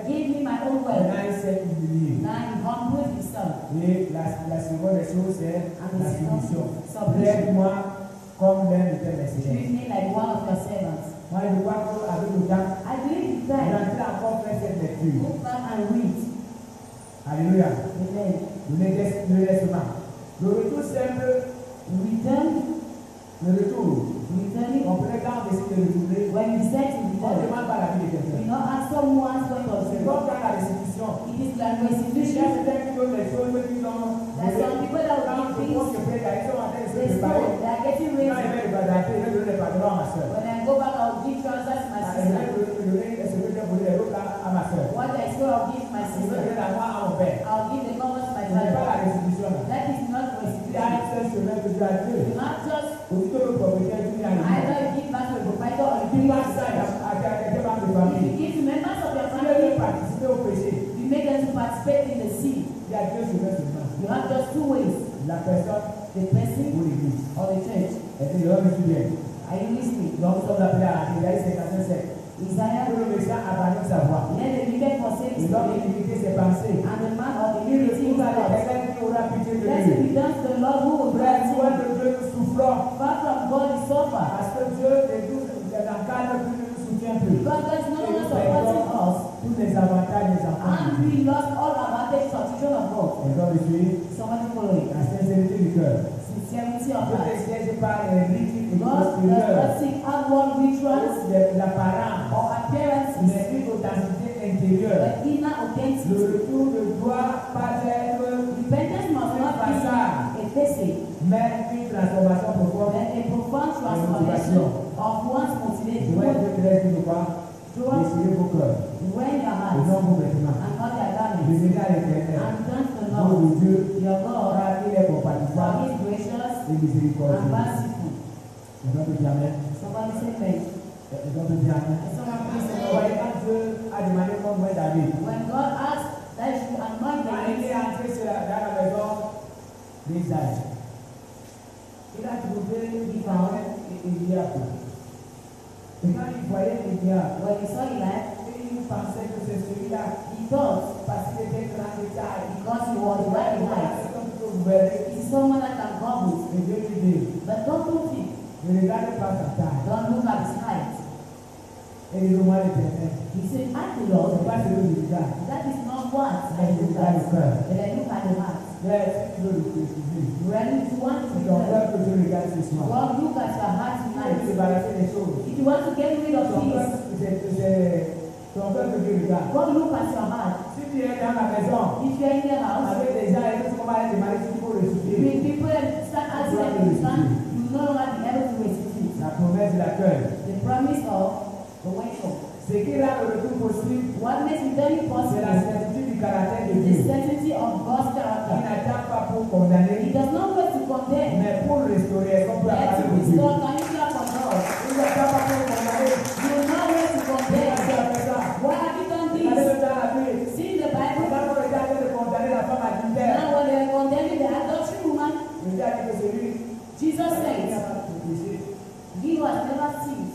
give me my own wealth. Maintenant, il s'est humilié. Now he humbled himself. Et la seconde des choses, c'est And la the soumission. submission. Lève-moi comme l'un de tes messieurs. Treat me like one of your servants. Moi, je crois qu'avec le temps, I believe on it's time. a encore fait cette lecture. Go back and read. Alléluia. Amen. Le laissement. Le retour simple, Returning. on pourrait quand on décide de retourner, When you said to on ne return, demande pas la vie de you quelqu'un. not ask someone's point of C'est view. comme dans la restitution. It is like Il y a restitution. certains qui donnent les choses qui sont. There's some people that Quand will je give pense que things. peut-être ils sont en train de se They préparer. stole. They are getting Quand il ready. va les badater, il va donner les padrons à ma soeur. When I go back, I will give trousers to my Il va sister. donner ce que j'ai volé les autres là à ma soeur. What I stole, I'll give my Il va sister. donner à moi à mon père. I'll give the covers to my Ce n'est pas father. la restitution là. That is not Il y a restitution. un seul chemin que Dieu a You donné. not just Aussitôt le propriétaire dit à lui. either give back to the proprietor or Tu you give passes back ça to à quelques membres de If famille. you give to members of your Si tu veux family, participer au péché, you make them to participate in the sin. il y a deux chemins seulement. You have just two ways. La personne The person ou l'église. or the church. Est-ce que l'homme est bien? Are you listening? Donc nous sommes appelés à Isaïe 55. Isaiah, Que le méchant abandonne sa voix. let the wicked forsake Et his l'homme way, limiter ses pensées. and the man of the Il unity retrouve his à thoughts. l'éternel qui aura pitié de Let lui. it be done to the Lord who will Frère, grant loin him. de Dieu, nous souffrons. Far from God is suffer. Parce que Dieu n'encadre plus, ne nous soutient plus. Because God is no Et longer nous supporting perdons us. tous les avantages des enfants. And we lost all advantage of children of God. Et donc, je suis Somebody following. la sincérité du cœur. Sincerity of Dieu ne heart. siège pas les rites et God does not extérieurs. seek outward rituals L'apparence, or appearances, mais une authenticité intérieure. but inner Le authenticity. retour ne doit pas être Repentance must not be a facade, mais une transformation profonde. but a profound transformation of one's motivation. Joël 2:13 dit quoi? Déchirez vos cœurs, When your et heart non vos vêtements. and not your garments, Devenez à l'éternel, and turn to the nom de Lord, Dieu, your God, car il est for compatissable He is gracious et and miséricordieux. merciful. Le nom de Dieu, amen. Somebody say amen. Le nom de Dieu, amen. Someone praise the Vous Lord. voyez, quand Dieu a demandé comme moi David, When God asked that you should anoint the quand il head, est entré dans la maison d'Isaïe, il a trouvé Eliab. Et quand il voyait Eliab, when he saw Eli, il pensait que c'est celui-là he thought parce qu'il était grand de taille. because he was right in height, C'est comme que vous verrez. it is someone that can gobble. Et Dieu lui dit, But don't look him. ne regarde pas sa taille. Don't look at his height. Et il dit, moi l'éternel, He said, I the c'est Lord. pas ce que je regarde. That is not what I look at, but I look at the heart. Mais si tu veux le préciser, When you want to c'est be ton well, cœur que Dieu regarde ce soir. God look at your heart Tu veux te tonight. débarrasser des choses. If you want to get rid of Ton cœur, things, c'est ton cœur que Dieu regarde. God look at your heart. Si tu es dans la maison, If you're in the house, avec des gens et que tu commences à demander si tu peux ressusciter, when people start asking them to stand, you will no longer be able to restitute. la promesse de l'accueil. The promise of the welcome. Ce qui rend le retour possible, What makes returning c'est la possible certitude du caractère de is the Dieu. certainty of God's Il character. n'attend pas pour He condamner, does not wait to condemn, mais pour restaurer, comme pour but la to parole de Dieu. restore. Can you clap for God? Il n'attend pas pour condamner. You will not wait to condemn. Why have you done Regardez this? le temps à lui. See in the Bible, Pendant qu'on regardait de condamner la femme adultère, now when they are condemning the adultery woman, le Dieu a dit que c'est lui Jesus qui n'a said, pas péché. he who has never sinned,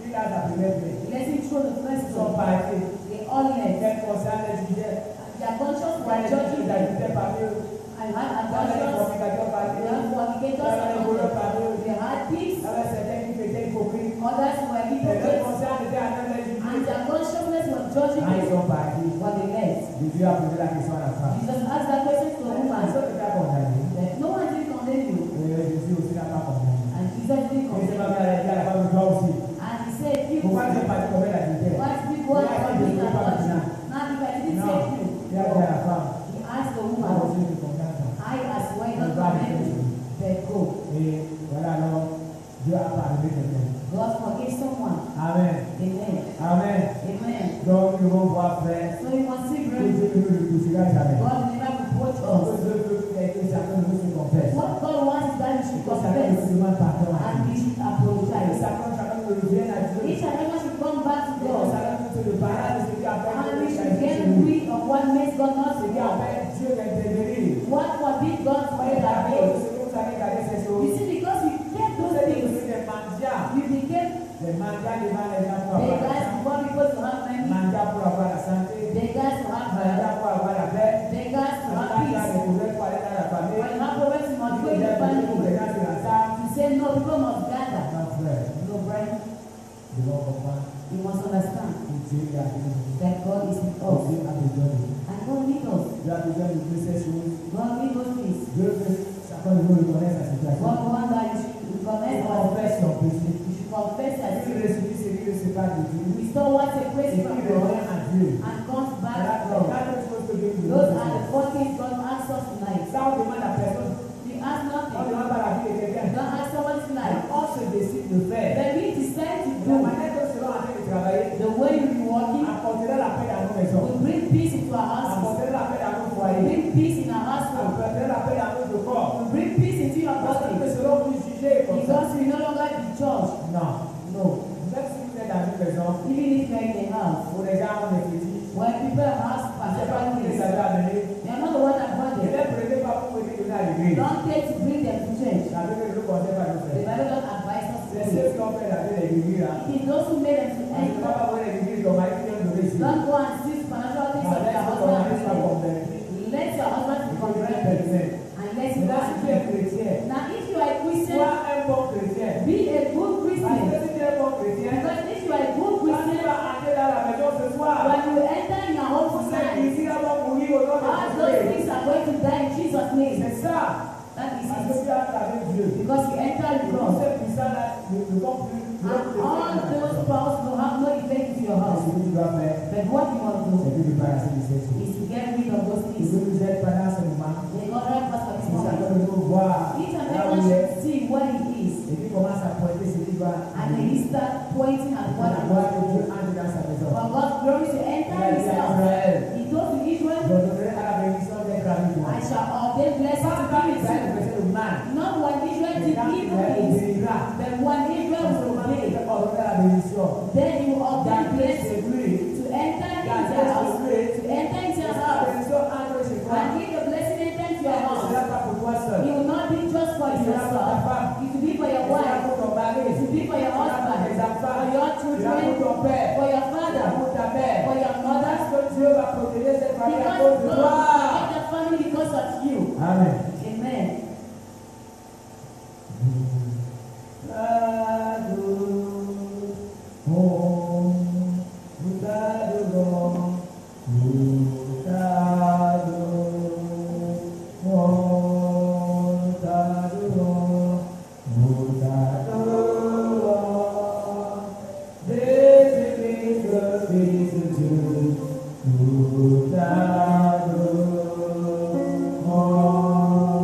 Il a la première plaie. let him throw the first Ils sont stone. partis. They all left. Quel concerne les jugeait. Their conscience Quand were les judging them. adultères parmi eux, I had quand les adulterers, fornicateurs parmi we eux, had fornicators among them. We had thieves, avec certains qui étaient hypocrites. others were Mais leur hypocrites, conscience était en train de les and juger. their consciousness was judging Quand ils them. sont partis, But they left. Dieu a posé la question à la femme. Jesus asked that question to the woman. Personne ne t'a condamné. That no one did condemn you, Jésus aussi n'a pas condamné. and Jesus did Et c'est pas condemn you. bien, elle a dit à la femme, toi aussi. And he said, you Pourquoi tu n'es pas dit combien d'adultère? what did God forbid and what? Now if I didn't Non. save you, Il a dit à la femme, he asked the toi woman, aussi tu condamnes. I as well don't condemn you, but go. Et voilà alors, Dieu a pardonné quelqu'un. God forgave someone. Amen. Amen. Amen. Amen. Donc nous devons voir, frère, So you must see, que brethren, Dieu nous touchera Satan veut se confesse. What God wants is that you should Que Satan confess nous demande pardon à and Dieu. you should Que apologize. chacun nous revienne à Dieu. Each and everyone should come back to Que God. Satan nous se parle de ce qui a fait And que we Dieu should get chez nous. rid of what makes God not Ce to qui a God. fait Dieu d'intervenir. What forbid God to Voyez make la that cause de way. ce que vous avez gardé ces You choses. see, because we kept Vous those êtes things, devenus des mendiants. we became Des mendiants devant les gens pour the avoir la guys santé. who want people to have money, Mendiants pour avoir la santé. the guys to have health, Mendiants pour avoir la paix. the guys to have Mendiants peace. des problèmes pour aller dans la famille. When you have problems, you must go in the Pour family. les gens sur la table. To say no, people must gather. Non, frère, No, brother, nous devons comprendre you must understand que Dieu est avec nous. that God is with us. Dieu a besoin de nous. And God needs us. Dieu a besoin de toutes ces choses. God needs those things. Dieu veut chacun de nous reconnaître sa situation. God wants that you should recognize Il our confesse son péché. You should confess that Il you ressuscite celui qui se sépare de Dieu. restore what takes place Et from il God revient à Dieu. and comes back Voilà to les God. quatre choses que Dieu nous Those demande. are the four things God asks us tonight. Ça, on demande à personne. You ask On ne nothing. demande pas la vie de quelqu'un. Don't ask someone tonight. On se décide de faire. Then we decide to La do manière dont nous serons en train de travailler the way you be walking apportera la paix dans nos maisons. will bring peace into our houses, Apportera la paix dans nos will foyers. bring peace in our household, Apportera la paix dans notre corps. will bring peace into your Parce que nous ne body. serons plus jugés comme ça. Because we no longer be judged. Non. Même si vous êtes dans une maison, Even if you're in a house, où les gens ont des fétiches, when people ask c'est pas vous qui les particular avez amenés. things, you're not the one that brought Ne them. les prenez pas pour venir donner à l'église. Don't take to bring them to church. La Bible nous conseille pas de The faire. Bible don't advise us to C'est do ceux it. qui ont fait la vie de l'église là. It is those who made them to On ne enter. va pas voir l'église comme un qui vient de ici. Don't go and see supernatural things Mais of your laisse ton husband mari soit and converti. let your husband be converted and let him go Maintenant, si and tu es pray. chrétien, Now, if you are a Christian, sois un bon chrétien. be a good Parce Christian. que si tu es un bon chrétien, Because if you are a good quand tu Christian, vas entrer dans la maison ce soir, when you enter in your home tous ceux tonight, qui ici là vont mourir au nom de all those Jésus. things are going to die in Jesus' name. C'est ça. That is Parce que it. tu as avec Dieu. Because you enter with Tous God. ces puissants là ne vont plus. And all those powers will have no effect in your Ce house. que tu dois faire, But what you must c'est do de débarrasser de ces choses. is to get rid of those Et things. que vous êtes pendant ce moment, May God help us for this nous moment. allons nous voir Each and là où everyone il est. should see where he is. Et puis commence à pointer ce qui va. And then he start pointing at Pour what la he gloire wants de to Dieu do. entre dans sa maison. For God's glory to Il enter a his dit à house. Israël, He told to je Israel, donnerai à la bénédiction d'être avec toi. I shall ordain blessings Pas to quand be Israël with you. faisait le mal, Not when Israel mais did quand evil Israël things, obéira. but when Israel Parce que will maintenant, il obey, va ordonner la bénédiction. then you will ordain D'entrer blessings chez lui. to enter into D'entrer your chez house, lui. to enter into your La house. bénédiction entre chez toi. And if the blessing enter into your Ce ne house, sera pas pour toi seul. it will not be just for Il sera pour ta yourself. femme. It will be for your Il sera wife, pour ton mari. it will be for your Il sera pour tes husband, enfants. for your Il sera children, pour ton père. for your Il sera father, pour ta mère. for your mother. Parce que Dieu va protéger cette famille à Because cause de God toi. will protect the family because of you. Amen. Amen. Oh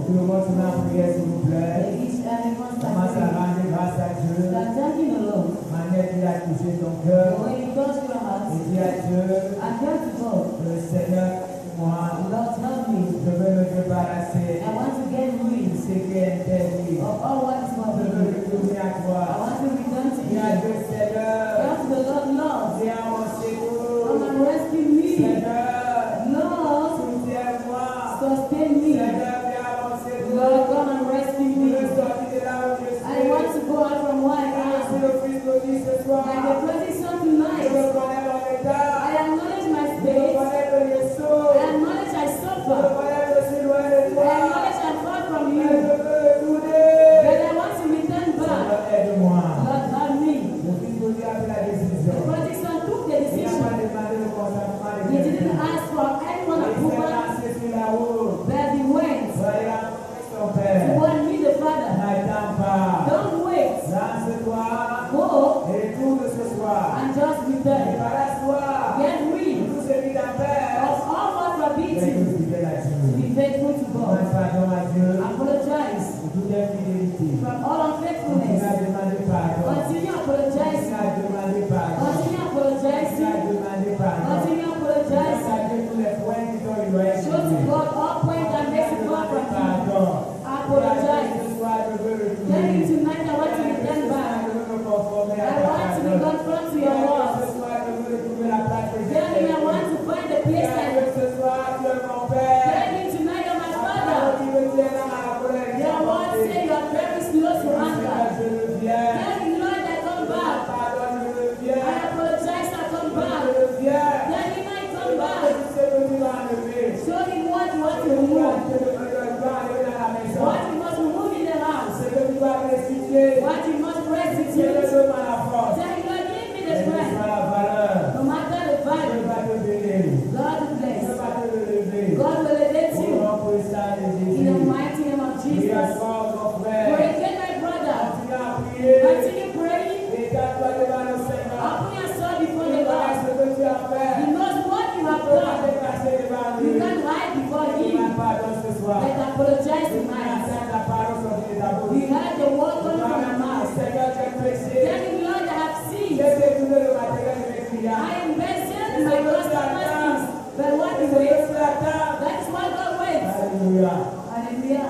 Tout le monde se met en prière, s'il vous plaît. Each and everyone Commence à rendre grâce à Dieu. start thanking the Lord. Manière qu'il a touché ton cœur. When you touch your heart, Et dis à Dieu, and tell to God, le Seigneur, moi, Lord, help me. je veux me débarrasser I want to get rid de ce qui est interdit. of all what is Je veux forbidden. retourner à I toi. want to return to Dis à you. Dieu, Seigneur, Tell to the Lord, Lord, viens à mon secours. come and rescue me. Seigneur, Lord, soutiens-moi. sustain me. Seigneur, viens à mon secours. Lord, come and rescue Je me. veux sortir de là où je suis. I want to go out from where I Merci am. le Fils de Dieu ce soir. Like the precious son Je tonight, reconnais mon état. I acknowledge my Je state. reconnais que je I souffre. acknowledge I Je suffer. reconnais que je suis loin de I toi. acknowledge I'm far from Mais you. je veux retourner. But I want to return back. Seigneur, aide-moi. Lord, help me. Le Fils de Dieu a pris la The décision. prodigal son took the Il n'a pas decision. demandé le consentement de He didn't quelqu'un. ask for anyone Il s'est approval, lancé sur la route. but he went Pour aller rencontrer son to Père. go and meet the Father. N'attends pas. Don't wait. Lance-toi Go et retourne ce soir. and just return. Débarrasse-toi Get de rid tout ce qui t'empêche of all what forbids d'être you fidèle à to Dieu. be faithful to Demande God. pardon à Dieu Apologize pour toute infidélité. from all Continue unfaithfulness. à demander pardon. Continue Continue apologizing. à demander pardon. Continue Continue à apologizing. demander pardon. Continue Demande apologizing. à Dieu tous les points qui t'ont éloigné Show de to lui. God all points that makes you far from Him. Pardon. Apologize. Ce soir, je veux Tell retourner. Him tonight I want to return back. Je veux me conformer à I ta want to be parole. conformed to your words. Ce soir, je veux retrouver la place que Tell Him I want to find the place that Ce soir, tu es mon Père. Tell Him tonight you're my La Father. parole qui me tient dans la colère. Your word say you are very slow to anger. Je reviens. Tell Him Lord I come back. Pardon, je I reviens. apologize I come Je back. reviens. Tell Him I come back. Ce que tu vas enlever. Show Him what you want to Ce que tu remove. dois enlever dans la maison. What you must remove in the house. Ce que tu dois restituer. What you must C'est restitute. le don à la force. Tell Him Lord give me the Et ce strength. soit la valeur. No matter the Je value. vais te bénir. God will Je bless. vais te relever. God will elevate Au you. nom puissant de In the Jésus. mighty name of Prie Jesus. encore, mon frère. Pray again, my brother. Continue à prier. Continue praying. Écarte-toi devant le Seigneur. Open yourself before Il the connaît Lord. ce que tu as fait. He knows what you Tu have peux pas te done. cacher devant You lui. can't hide before Him. Demande pardon ce soir. Let apologize Tu tonight. entends ta parole sortir de ta We bouche. heard the word Tu coming vas from your me dire, mouth. Seigneur, j'ai péché. Tell Him, Lord, I have sinned. J'ai détourné le matériel de mes clients. I invested in my customers. But what C'est you ce que wait? tu attends. That is what God waits. Alléluia. Hallelujah.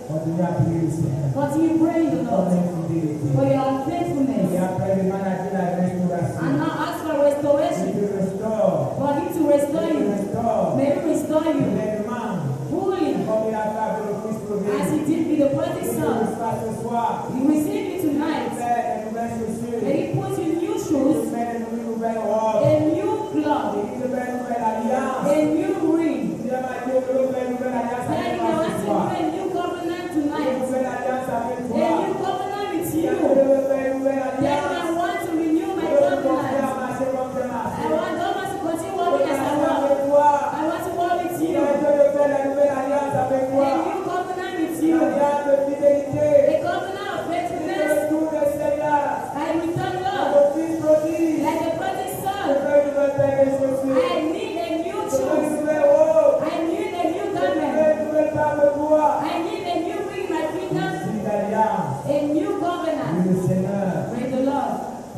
Continue à prier le Seigneur. Continue praying the Ton Lord infidélité. for your Et unfaithfulness. après, demande à Dieu la restauration. And now ask for Il restoration. te restaure. For Him to restore Il te you. restaure. May He restore you Pleinement. fully. Comme il a fait avec le Christ As prodigue. He did with the prodigal Il te son. reçoit ce soir. You receive it tonight. Fais des nouvelles chaussures. May He put you new Il te shoes, met une nouvelle robe. a new cloth, Il te met une nouvelle alliance. a new ring. Dieu m'a dit que nous faisons une nouvelle alliance Tell avec Him I toi want ce to soir. do a new covenant Une tonight. nouvelle alliance avec A toi. new covenant with Je you. veux faire une nouvelle Tell Him alliance. I want to renew my Je veux continuer à covenant. marcher comme tu I marches. want God to continue Je veux working as I marcher walk. avec toi. I want to walk with Je you. veux faire la nouvelle alliance avec A toi. new covenant with Une you. alliance de fidélité. A covenant of Je faithfulness. veux tout le Seigneur. I return Lord. Mon fils prodigue. Like the prodigal Je son. veux une nouvelle paire de chaussures. I need a new Je veux une shoes. nouvelle robe. I need a new Je veux garment. une nouvelle femme de bois. I need a new ring in my finger. Une alliance. A new covenant. Oui, le Seigneur. Praise the Lord.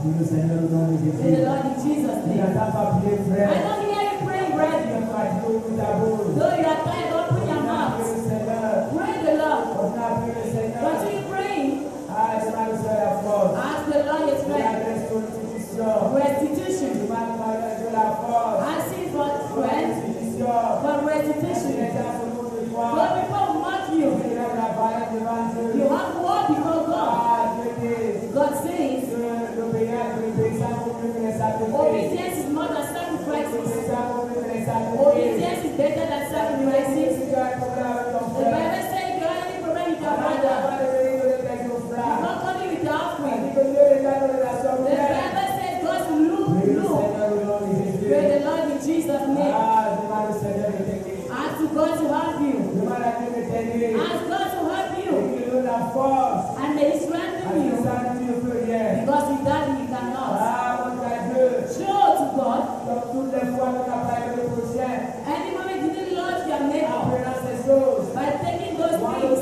Oui, le Seigneur au nom de Praise the Jésus. Lord in Jesus' Il name. n'attend pas prier, I frère. don't hear you praying, Il brethren. est fatigué, ouvre ta bouche. Though you are tired, open your Continue à mouth. prier le Seigneur. Pray the Lord. Continue à prier le Seigneur. Continue praying. Ah, demande au Seigneur la force. Ask the Lord His Il a strength. restitution. Restitution. Demande au Dieu la force. Ask Him for strength, Restitution. for Les restitution. gens se moquent de toi. Though people will mock you, Il lève la barrière devant you Dieu. have war before God. Ah, Dieu dit God says, que l'obéissance vaut mieux que les sacrifices. obedience is more than sacrifices. L'obéissance vaut mieux que les sacrifices. Obedience is better than sacrifices. Si tu as un problème avec ton The frère, Bible says if you have any problem with your avant brother, de venir donner tes offrandes, not only with your offering. dit que Dieu regarde nos relations The frères. Bible says God will look. Prie le Seigneur au nom de Jésus. Pray the Lord in Jesus' name. Ah, demande au Seigneur de t'aider. Ask to God to help you. Demande à Dieu de t'aider. Ask God to help Et you. qu'il donne la force. And may He Parce strengthen que you. sans lui, tu ne peux rien. Because without Him you cannot. Ah, mon Dieu. Show to God. Comme toutes les fois qu'on a parlé le prochain, Any moment you didn't lodge your neighbor apprenant ces choses, by taking those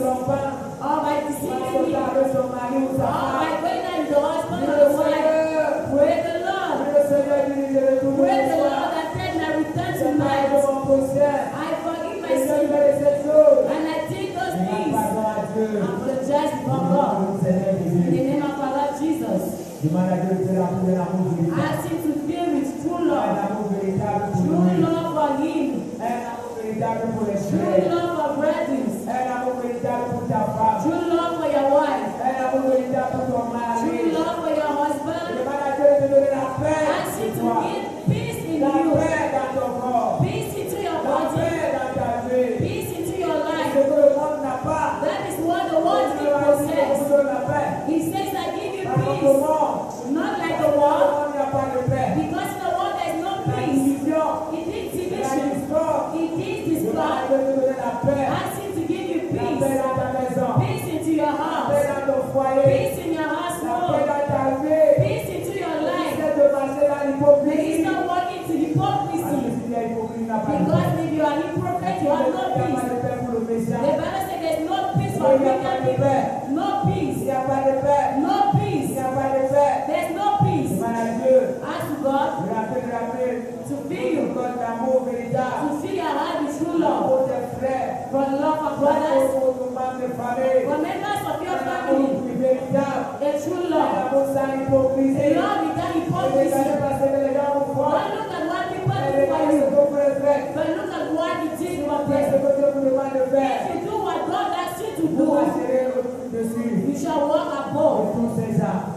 or by deceiving him, or by going and the husband or the wife. Pray the Lord. Pray the Lord and tell me I return tonight. I forgive my sin and I take those things. Apologize before God. In the name of our Lord Jesus. Ask him to fill with true love. True love for him. True love for brethren. True love for your wife. True love for your husband. Ask him to give peace in you. Peace into your body. Peace into your life. That is what the world will possess. He says, I give you peace. Not like the world. Because in the world there is no peace. It is division. It is discord. Ask him to give you peace. Peace into your house. Peace in your household. Peace into your life. May he stop walking to hypocrisy. Because if you are hypocrite, you have no peace. The Bible says there is no peace for wicked people. No peace. No peace. There is no peace. Ask God to fill you. To fill your heart with true love. For love for brothers. For members of your family. A true love. A love without hypocrisy. Don't look at what people do for you. But look at what it is for them. If you do what God asks you to do, you shall walk above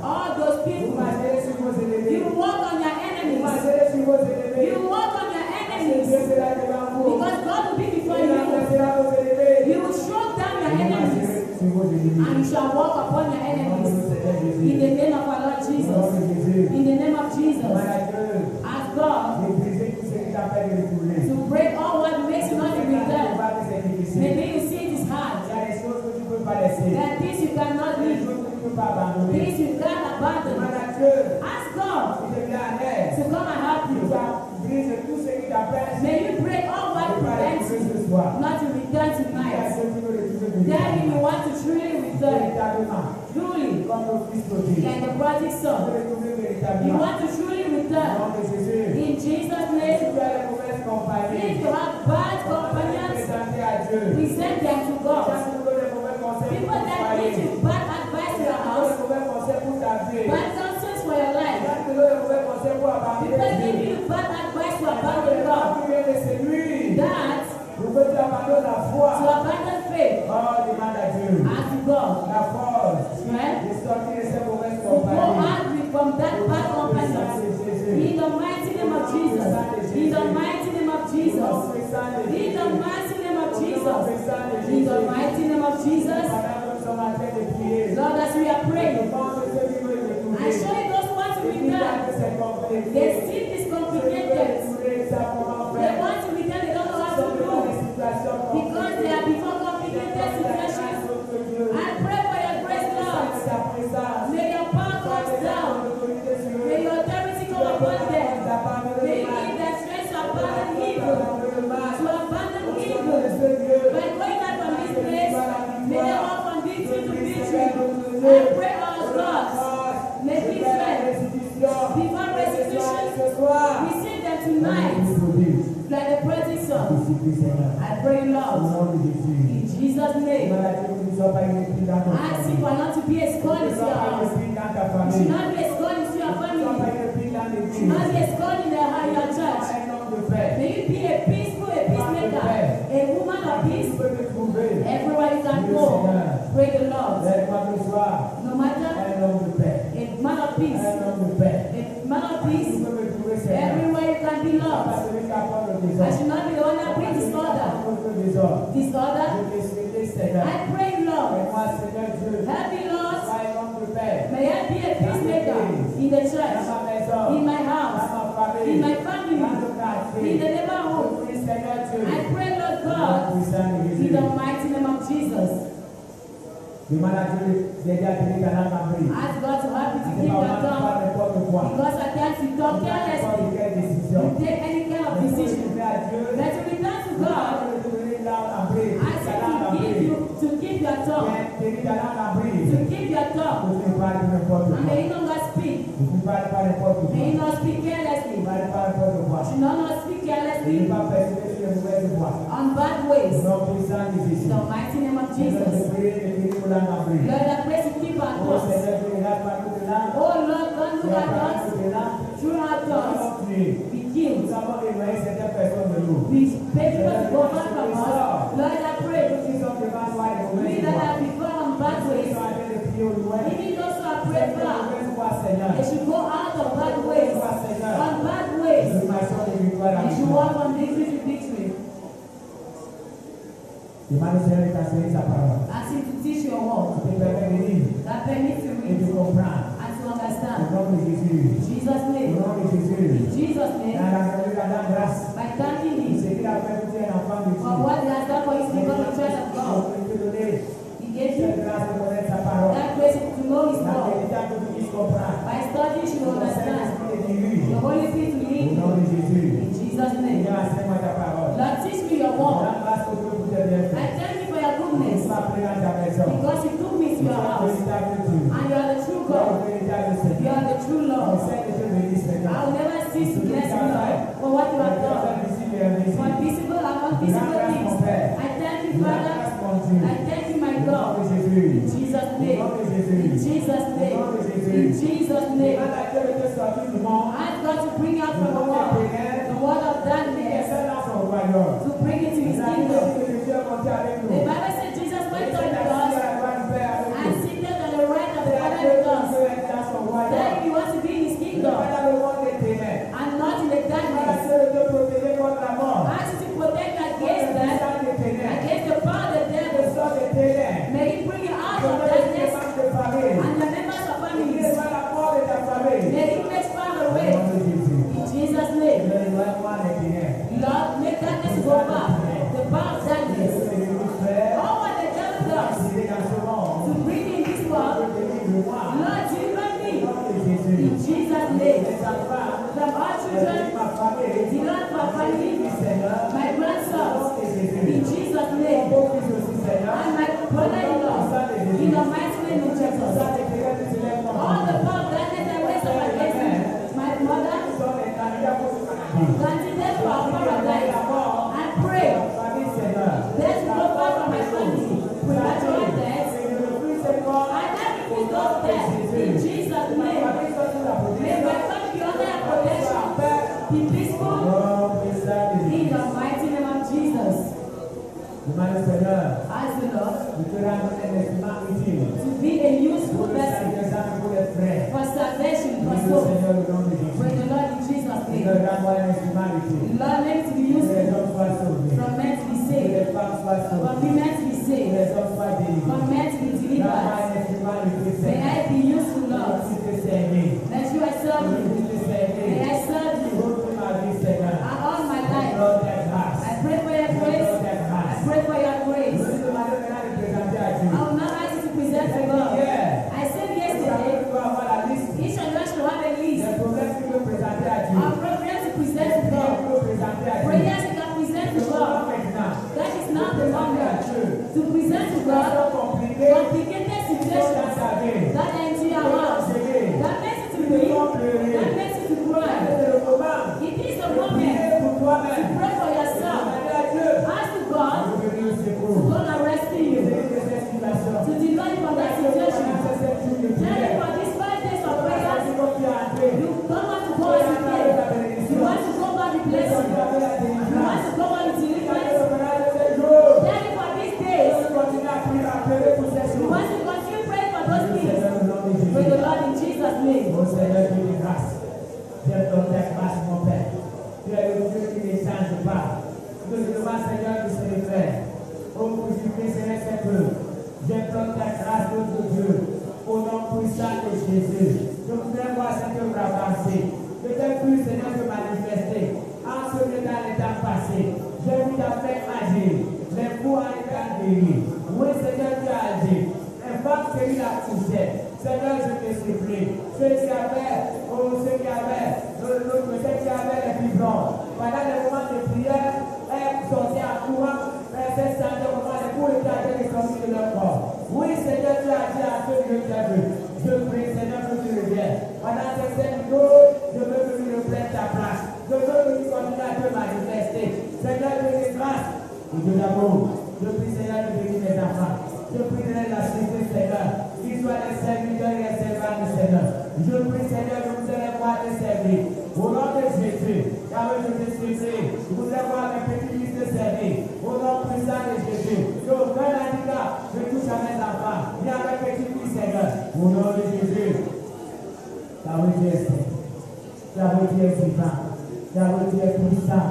all those people. You will walk on your enemies. You will walk on your enemies. Because God will be before you. You will stroke down your enemies. And you shall walk upon your enemies. In the name of our Lord Jesus. In the name of Jesus. Ask God to break all what makes you not to return. Maybe you see it is hard. There are things you cannot leave. Things you can't abandon. Ask God to come and help you. May you break all what prevents you not to return tonight. Then you want to truly return. Truly. Like the prodigal son. You want to truly return. In Jesus' name. If you have bad companions, present them to God. People that give you bad advice to your house, bad counsels for your life. People give you bad advice to abandon God. That to abandon faith. Ask God. Right? To go out from that bad company. In the mighty name of Jesus. In the mighty name of Jesus. In the mighty name of Jesus. In the mighty name of Jesus. Lord, as we are praying, I show you those who want to return. They see this complicated. They want to return, they don't know how to do. Because they are before complicated situations. I pray for your grace, Lord. May your power come down. May your authority come upon them. May you give their strength to abandon evil. To abandon evil. By going out from this place, may they walk from victory to victory. I pray, oh God, may we pray before restitution. Receive them tonight. Like the prodigal son. I pray, Lord, in Jesus' name. Ask him for not to be a scorn into your house. You should not be a scorn into your family. You should not be a scorn in your church. May you be a peaceful, a peacemaker, a woman of peace. Everywhere you can go, pray the Lord. No matter, a man of peace. A man of peace. Everywhere you can be loved. I should not be the one that brings disorder. Disorder. I pray, Lord. Help me, Lord. May I be a peacemaker in the church, in my house, in my family, in the neighborhood. I pray, Lord God, in the mighty name of Jesus. Ask God to help you to keep your tongue. Because I can't talk carelessly. You take any kind of decision. Let you return to God. Ask him to give your to keep your tongue. And may you not speak. May you not speak carelessly. Should not speak carelessly on bad ways. In the mighty name of Jesus. Lord, I pray to keep our thoughts. Oh Lord, don't look at us. Through our thoughts, we kill. We pay people to go far from us. Lord, I pray. We that are before on bad ways. Even those who are prayed for, they should go out of bad ways. On bad ways. They should walk on victory to victory. Ask him to teach your word. That permits you to read and to understand. In Jesus' name. In Jesus' name. By thanking him for what he has done for his people, the church of God. He gave you that grace to know his word. By studying, you will understand. The Holy Spirit will lead you. In Jesus' name. Lord, teach me your word. I thank you for your goodness. Because you took me to your house. And you are the true God. You are the true Lord. I will never cease to bless you, Lord, for what you have done. For visible and invisible things. I thank you, Father. I thank you, my God. In Jesus' name. In Jesus' name. In Jesus' name. Ask God to bring out from the word of darkness, to bring it to his kingdom. The Bible says Jesus went on the cross and seated on the right of the Father with us. Then he wants to be in his kingdom and not in the darkness. Ask you to protect against that, against the power of the devil. May he bring you out of darkness and the members of families. May he make far away. In Jesus' name. Lord, make darkness go back. The power of darkness. All what the devil does to bring in this world, Lord, deliver me. In Jesus' name. From all children, deliver my family, my grandsons. In Jesus' name. And my brother-in-law. In the mighty name of Jesus. All the power of darkness I raise up against me. My mother, granted them to our paradise. I pray. There's no power from my family. Premature death. I never feel those deaths. In Jesus' name. May my family be under your protection. Be peaceful. In the mighty name of Jesus. Ask the Lord to be a useful person for salvation, for souls. Pray the Lord in Jesus' name. Lord, let it be useful from men to be saved, from women to be saved, from men to be delivered. May I be useful, Lord. Let you serve me. May I serve you all my life. I pray for your grace. I pray for your grace. I will not ask you to present to God. I said yesterday, each of us should have a list of programs to present to God. Prayers you can present to God. That is not the moment to present to God complicated situations that enter your house. That makes it to weep. That makes it to cry. It is the moment to pray for yourself. Ask God to go and rescue you, to deliver you from that situation. Tell him for these 5 days of prayers, you don't want to go and pray. You want to go back to blessing. You want to go back to deliverance. Tell him for these days, you want to continue praying for those things. Pray the Lord in Jesus' name. J'implore ta grâce, notre Dieu, au nom puissant de Jésus. Je voudrais voir cette œuvre avancer. Peut-être plus, Seigneur, se manifester. En ce lieu dans l'état passé, j'ai vu ta main agir. Les fous en état guéri. Oui, Seigneur, tu as agi. Un femme qui la touchait. Seigneur, je te supplie. Ceux qui avaient les fibrons, pendant les moments de prière, elles sortaient en courant, elles s'étaient au moment de pour étaler les sorties de leur corps. Oui, Seigneur. Dieu qui a vu. Je prie, Seigneur, que tu reviennes. Pendant ces 5 jours, je veux que tu reprends ta place. Je veux que tu continues à te manifester. Seigneur, je te grâce et de l'amour. Je prie, Seigneur, de bénir mes enfants. Je prie de la cité, Seigneur. Qu'ils soient des serviteurs et des servantes du Seigneur. Je prie, Seigneur, que vous allez voir te servir. Au nom de Jésus, car je te supplie, je voudrais voir mes petits-fils te servir. Au nom puissant de Jésus, que aucun handicap ne touche à mes enfants, ni à mes petits-fils, Seigneur. Au nom de Jésus, car tu es saint, car tu es vivant, car tu es puissant.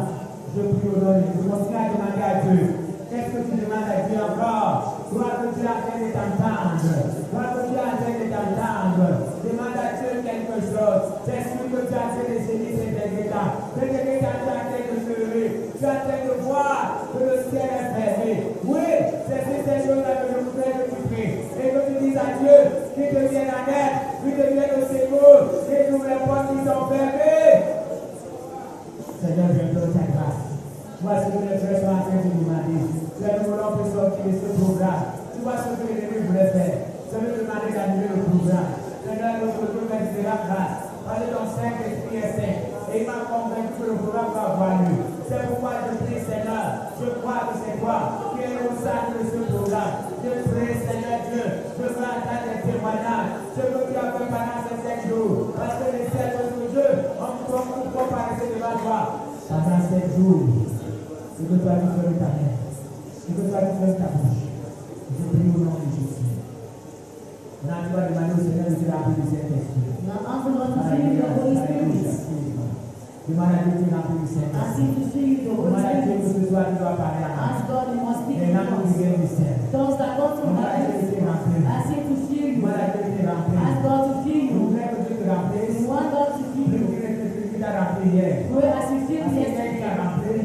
Je prie au nom de Jésus. Continue à demander à Dieu. Qu'est-ce que tu demandes à Dieu encore? Toi que tu as train de t'entendre. Toi que tu as train de t'entendre. Demande à Dieu quelque chose. C'est sûr que tu as train de gémir ces derniers temps. C'est que tu as train de pleurer. Tu as train de voir que le ciel est fermé. Oui, c'est ces choses-là que je voudrais que tu pries. Et que tu dises à Dieu qu'il te vienne en aide, qu'il te vienne au secours, qu'il ouvre les portes qui sont fermées. Seigneur, je te ta grâce. Voici que les frères sont en train de nous demander. Nous voulons sortir de ce programme. Tu vois ce que l'ennemi voulait faire. Je veux demander d'annuler le programme. Seigneur, notre Dieu m'a dit de la grâce. Parce que ton Saint-Esprit est saint. Et il m'a convaincu que le programme va avoir lieu. C'est pourquoi je prie, Seigneur. Je crois que c'est toi qui es au centre de ce programme. Je prie, Seigneur Dieu. Je veux entendre des témoignages. Ce que tu as fait pendant ces 7 jours. Parce que les 7 autres Dieu, on peut comparaître devant toi. Pendant 7 jours, c'est que toi qui fais ta main. Et que toi tu fais ta bouche. Je prie au nom de Jésus. Maintenant, tu vas demander au Seigneur de te remplir du Saint-Esprit. Alléluia. Demande à Dieu de te remplir du Saint-Esprit. Demande à Dieu que ce soit tu dois parler à moi. Et là, nous vivons du Saint. Demande à Dieu de te remplir. Demande à Dieu de te remplir. Nous voulons que Dieu te remplisse. Plus qu'il t'a rempli hier.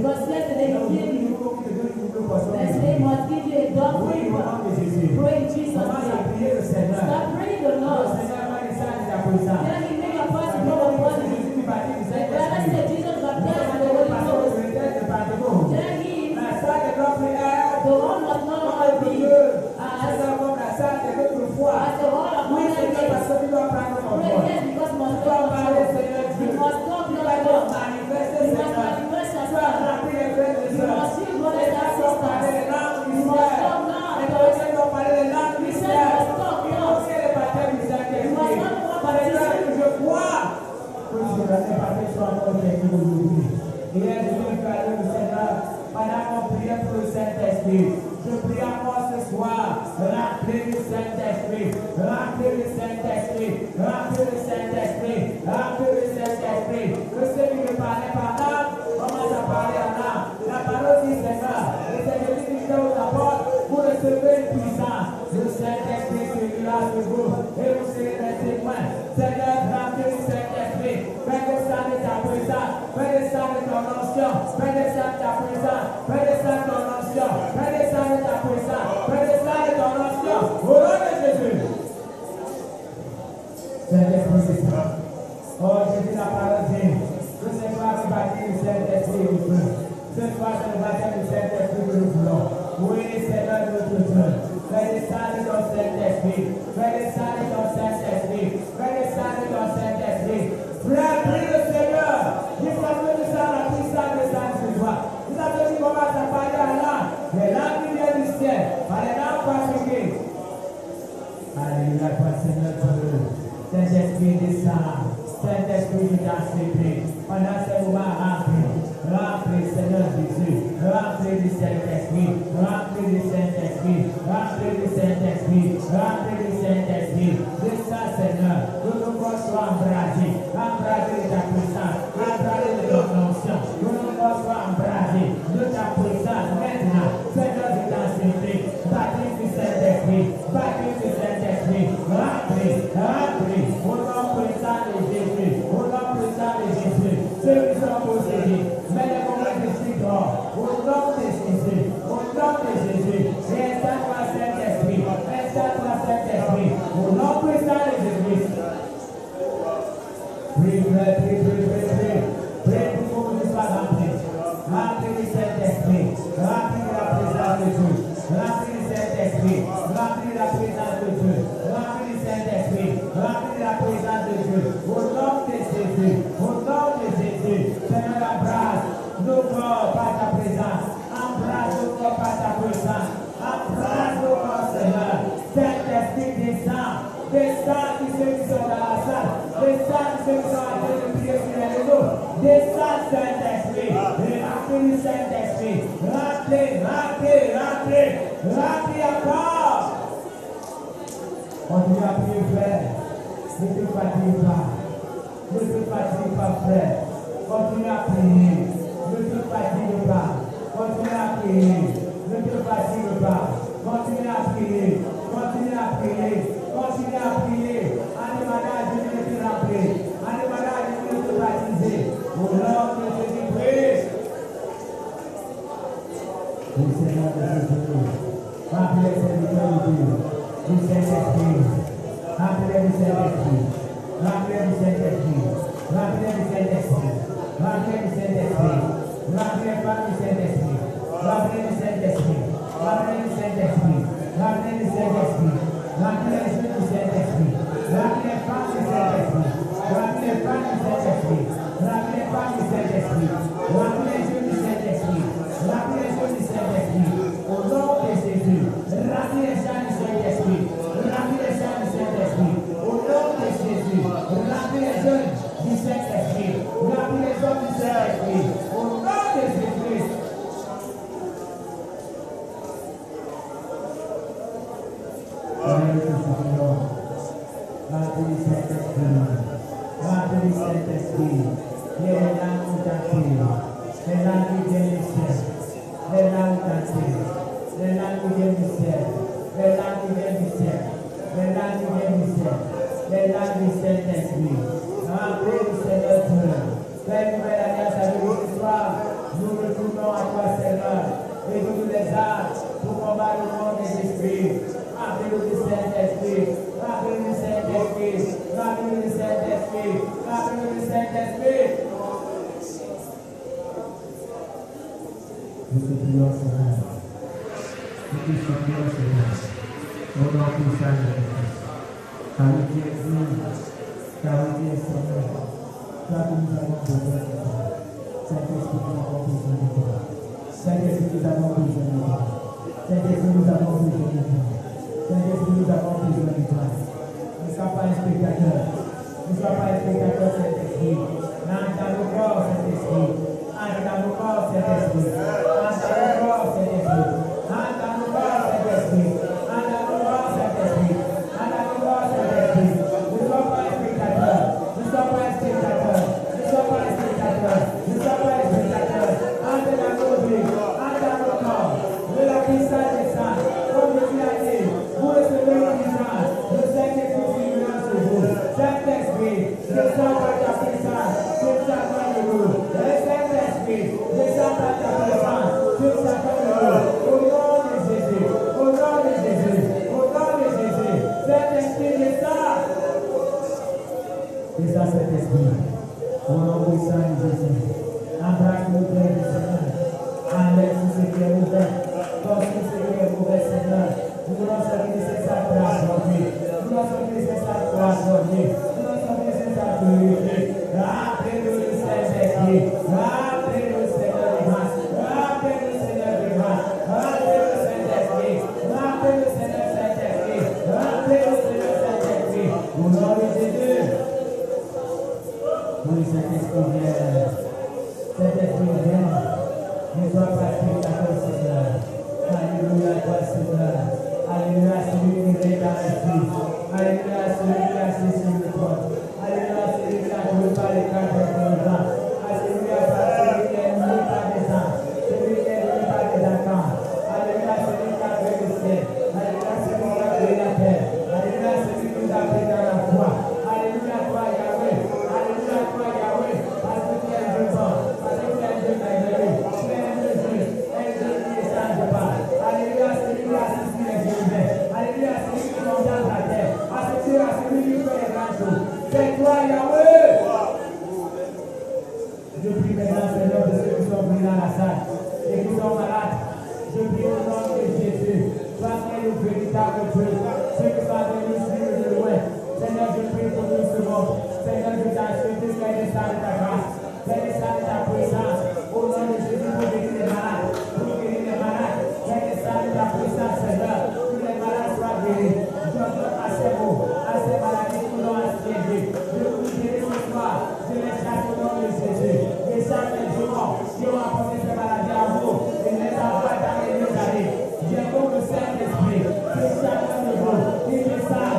Because yesterday he gave you. Yesterday must give you a doctrine. Pray in Jesus' name. Stop praying the Lord. Tell him make a person go upon you. The brother said Jesus baptized with the Holy Ghost. Tell him the one must not only be as the whole of my life. Pray yes because must talk you must talk not God. You must manifest yourself. You must see God as our sisters. You must talk now. We said you must talk now. You must not walk by the Je prie encore ce soir, remplis le Saint-Esprit, remplis le Saint-Esprit, remplis le Saint-Esprit, remplis le Saint-Esprit. Que celui qui parlait par âme, commence à parler en âme. La parole dit Seigneur, et c'est celui qui fait aux apôtres pour recevoir une puissance. Le Saint-Esprit séduira sur vous, et vous serez des témoins. Seigneur, remplis le Saint-Esprit, fais descendre ta puissance, fais descendre ton onction, fais descendre ta puissance, fais descendre ton onction, fais descendre ta puissance, fais descendre ton onction, au nom de Jésus. Saint-Esprit, c'est ça. Oh, Jésus, la parole dit, que ce soir, nous bâtir le Saint-Esprit au feu. Ce soir, c'est le baptême du Saint-Esprit que nous voulons. Oui, Seigneur, notre Dieu, fais descendre ton Saint-Esprit, fais descendre ton Saint-Esprit, fais descendre ton Saint-Esprit. Frère, prie le Seigneur, jusqu'à ce que tu sens la puissance de sa joie. Jusqu'à ce que tu commences à parler à l'âme, les langues qui viennent du ciel, par les langues pratiquées. Alléluia, toi, Seigneur Dieu. Saint-Esprit descend, Saint-Esprit de t'enseigner. Pendant ce moment, remplis, Seigneur Jésus, remplis du Saint-Esprit, remplis du Saint-Esprit, remplis du Saint-Esprit, remplis du Saint-Esprit. Descends, Seigneur, que nos corps soient embrasés de ta puissance, embrasés de ton onction, que nos corps soient embrasés de ta puissance. Maintenant, Seigneur de t'enseigner, baptise du Saint-Esprit, baptise du Saint-Esprit, remplis, au nom puissant de Jésus, au nom puissant de Jésus, ceux qui sont possédés, mais les mauvais esprits dehors, au nom de Jésus, au nom de Jésus, et installe-toi Saint-Esprit, installe-toi Saint-Esprit, au nom puissant de Jésus. Prie pour que tu sois rempli, rempli du Saint-Esprit, rempli de la présence de Dieu, rempli du Saint-Esprit, rempli de la présence de Dieu, rempli du Saint-Esprit. Continue à prier, frère. Ne te fatigue pas. Ne te fatigue pas, frère. Continue à prier. Ne te fatigue pas. Continue à prier. Ne te fatigue pas. Continue à prier. Continue à prier. Continue à prier. Animada, je vais te rappeler. Animada, je vais te baptiser. Au nom de Jésus-Christ. Le Seigneur de Jésus. Rappelez le Seigneur de Dieu. Du Saint-Esprit. Rappelez le Saint-Esprit. Rappelez le Saint-Esprit. Rappelez le Saint-Esprit. Rappelez le Saint-Esprit. Rappelez pas le Saint-Esprit. Rappelez le Saint-Esprit. Rappelez le Saint-Esprit. Rappelez le Saint-Esprit. Rappelez le Saint-Esprit. Rappelez pas le Saint-Esprit. Rappelez pas le Saint-Esprit. Rappelez pas le Saint-Esprit. Rappelez le Saint-Esprit. Rappelez le Saint-Esprit. Au nom de Jésus. Rappelez ça du Saint-Esprit. Rappelez ça du Saint-Esprit. Au nom de Jésus. Rappelez les jeunes du Saint-Esprit. Rappelez les hommes du Saint-Esprit. Au nom de Jésus. Rappelez le Saint-Esprit. Rappelez le Saint-Esprit. Les langues entières. Les langues du ciel. Les langues entières. Les langues du ciel. Les langues du ciel. Les langues du ciel. Les langues du Saint-Esprit. Rappelez le Seigneur Dieu. Fais une nouvelle alliance avec nous ce soir. Nous retournons à toi, Seigneur. Et nous les âmes pour combattre le monde des esprits. Rappelez le Saint-Esprit. Rappelez le Saint-Esprit. Rappelez le Saint-Esprit. Rappelez le Saint-Esprit. Nous te prions, Seigneur. Nous te supplions, Seigneur. Au nom puissant de Jésus. Car tu es digne. Car tu es Seigneur. Toi que nous avons besoin de toi. Saint-Esprit, nous avons besoin de toi. Saint-Esprit, nous avons besoin de toi. Saint-Esprit, nous avons besoin de toi. Saint-Esprit, nous avons besoin de toi. Ne sois pas un spectateur. Ne sois pas un spectateur, Saint-Esprit. Entre dans le corps, Saint-Esprit. Entre dans le corps, Saint-Esprit. Entre dans le corps, Saint-Esprit. Entre dans le corps, Saint-Esprit. Entre dans le corps, Saint-Esprit. Entre dans le corps, Saint-Esprit. Ne sois pas un spectateur. Ne sois pas un spectateur. Ne sois pas un spectateur. Ne sois pas un spectateur. Entre dans nos vies. Entre dans le corps. De la puissance des saints. Comme je l'ai dit, vous recevez une puissance. Le Saint-Esprit vivra sur vous. Saint-Esprit, descends par ta puissance. Sur chacun de nous. Le Saint-Esprit, descends par ta puissance. Sur chacun de nous. Au nom de Jésus. Au nom de Jésus. Au nom de Jésus. Saint-Esprit, descends. Descends, Saint-Esprit. Au nom puissant de Jésus. Embrasse le Père du Seigneur. Enlève tout ce qui est ouvert. Comme tout ce qui est mauvais, Seigneur. Nous voulons servir ces sacres aujourd'hui. Nous voulons servir ces sacres aujourd'hui. Nous voulons servir ces sacres aujourd'hui. Rappelez-nous le Saint-Esprit. Rappelez-nous le Seigneur de grâce. Rappelez-nous le Seigneur de grâce. Rappelez-nous le Saint-Esprit. Rappelez-nous le Seigneur Saint-Esprit. Rappelez-nous le Seigneur Saint-Esprit. Au nom de Jésus. Oui, Saint-Esprit vient. Saint-Esprit vient. Ne sois pas spectateur, Seigneur. Alléluia, toi, Seigneur. Alléluia, celui qui règne dans l'esprit. Alléluia, celui qui a assis sur le trône. Alléluia, celui qui a joué par les quatre éléments. Alléluia, celui qui est nourri par des anges. Celui qui est nourri par des enfants. Alléluia, celui qui a créé le ciel. Alléluia, celui qui a créé la terre. Alléluia, celui qui nous a pris dans la foi. Alléluia, toi, Yahweh. Alléluia, toi, Yahweh. Parce que tu es un Dieu bon. Parce que tu es un Dieu merveilleux. Tu es un Dieu juste. Un Dieu qui ne change pas. Alléluia, celui qui a assis les yeux ouverts. Alléluia, celui qui monte dans la terre. Alléluia, celui qui fait les grands choses. C'est toi, Yahweh. Je prie maintenant, Seigneur, de ceux qui sont venus dans la salle et qui sont malades. Je prie au nom de Jésus. Toi qui es le véritable Dieu. Ceux qui sont venus suivre de loin. Seigneur, je prie pour nous ce monde. Seigneur, je t'assure que tu es le sang de ta grâce. Tu es le sang de ta puissance. Au nom de Jésus, pour guérir les malades. Pour guérir les malades. Tu es le sang de ta puissance, Seigneur. Que les malades soient guéris. Je donne à ces mots, à ces maladies qui l'ont assiégé. Je vous guéris ce soir. Je les chasse au nom de Jésus. Et chaque jour qui ont apporté ces maladies à vous, et les envoie dans les lieux d'aller. J'invoque le Saint-Esprit. Que chacun de vous, qui descend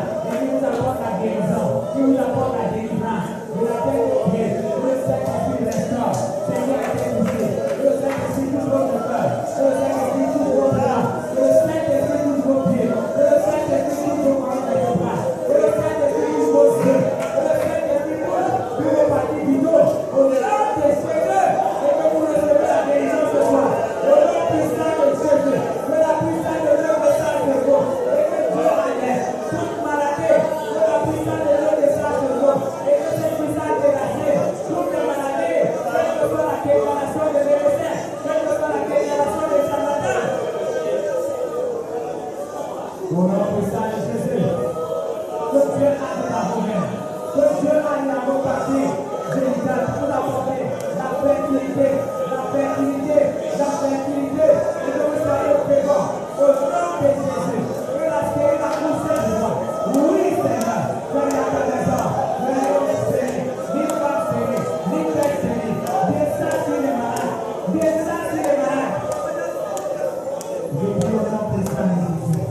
nom puissant de Jésus. Que Dieu aille dans vos mains. Que Dieu aille dans vos parties. Génital pour apporter la fertilité, la fertilité, la fertilité. Et que vous soyez féconds. Au nom de Jésus. Que la stérile a poussé de moi. Oui, Seigneur. Que la connaissance. Que l'homme est stérile. Ni femme stérile. Ni père stérile. Des saints sur les malades. Des saints sur les malades. Je prie au nom puissant de Jésus.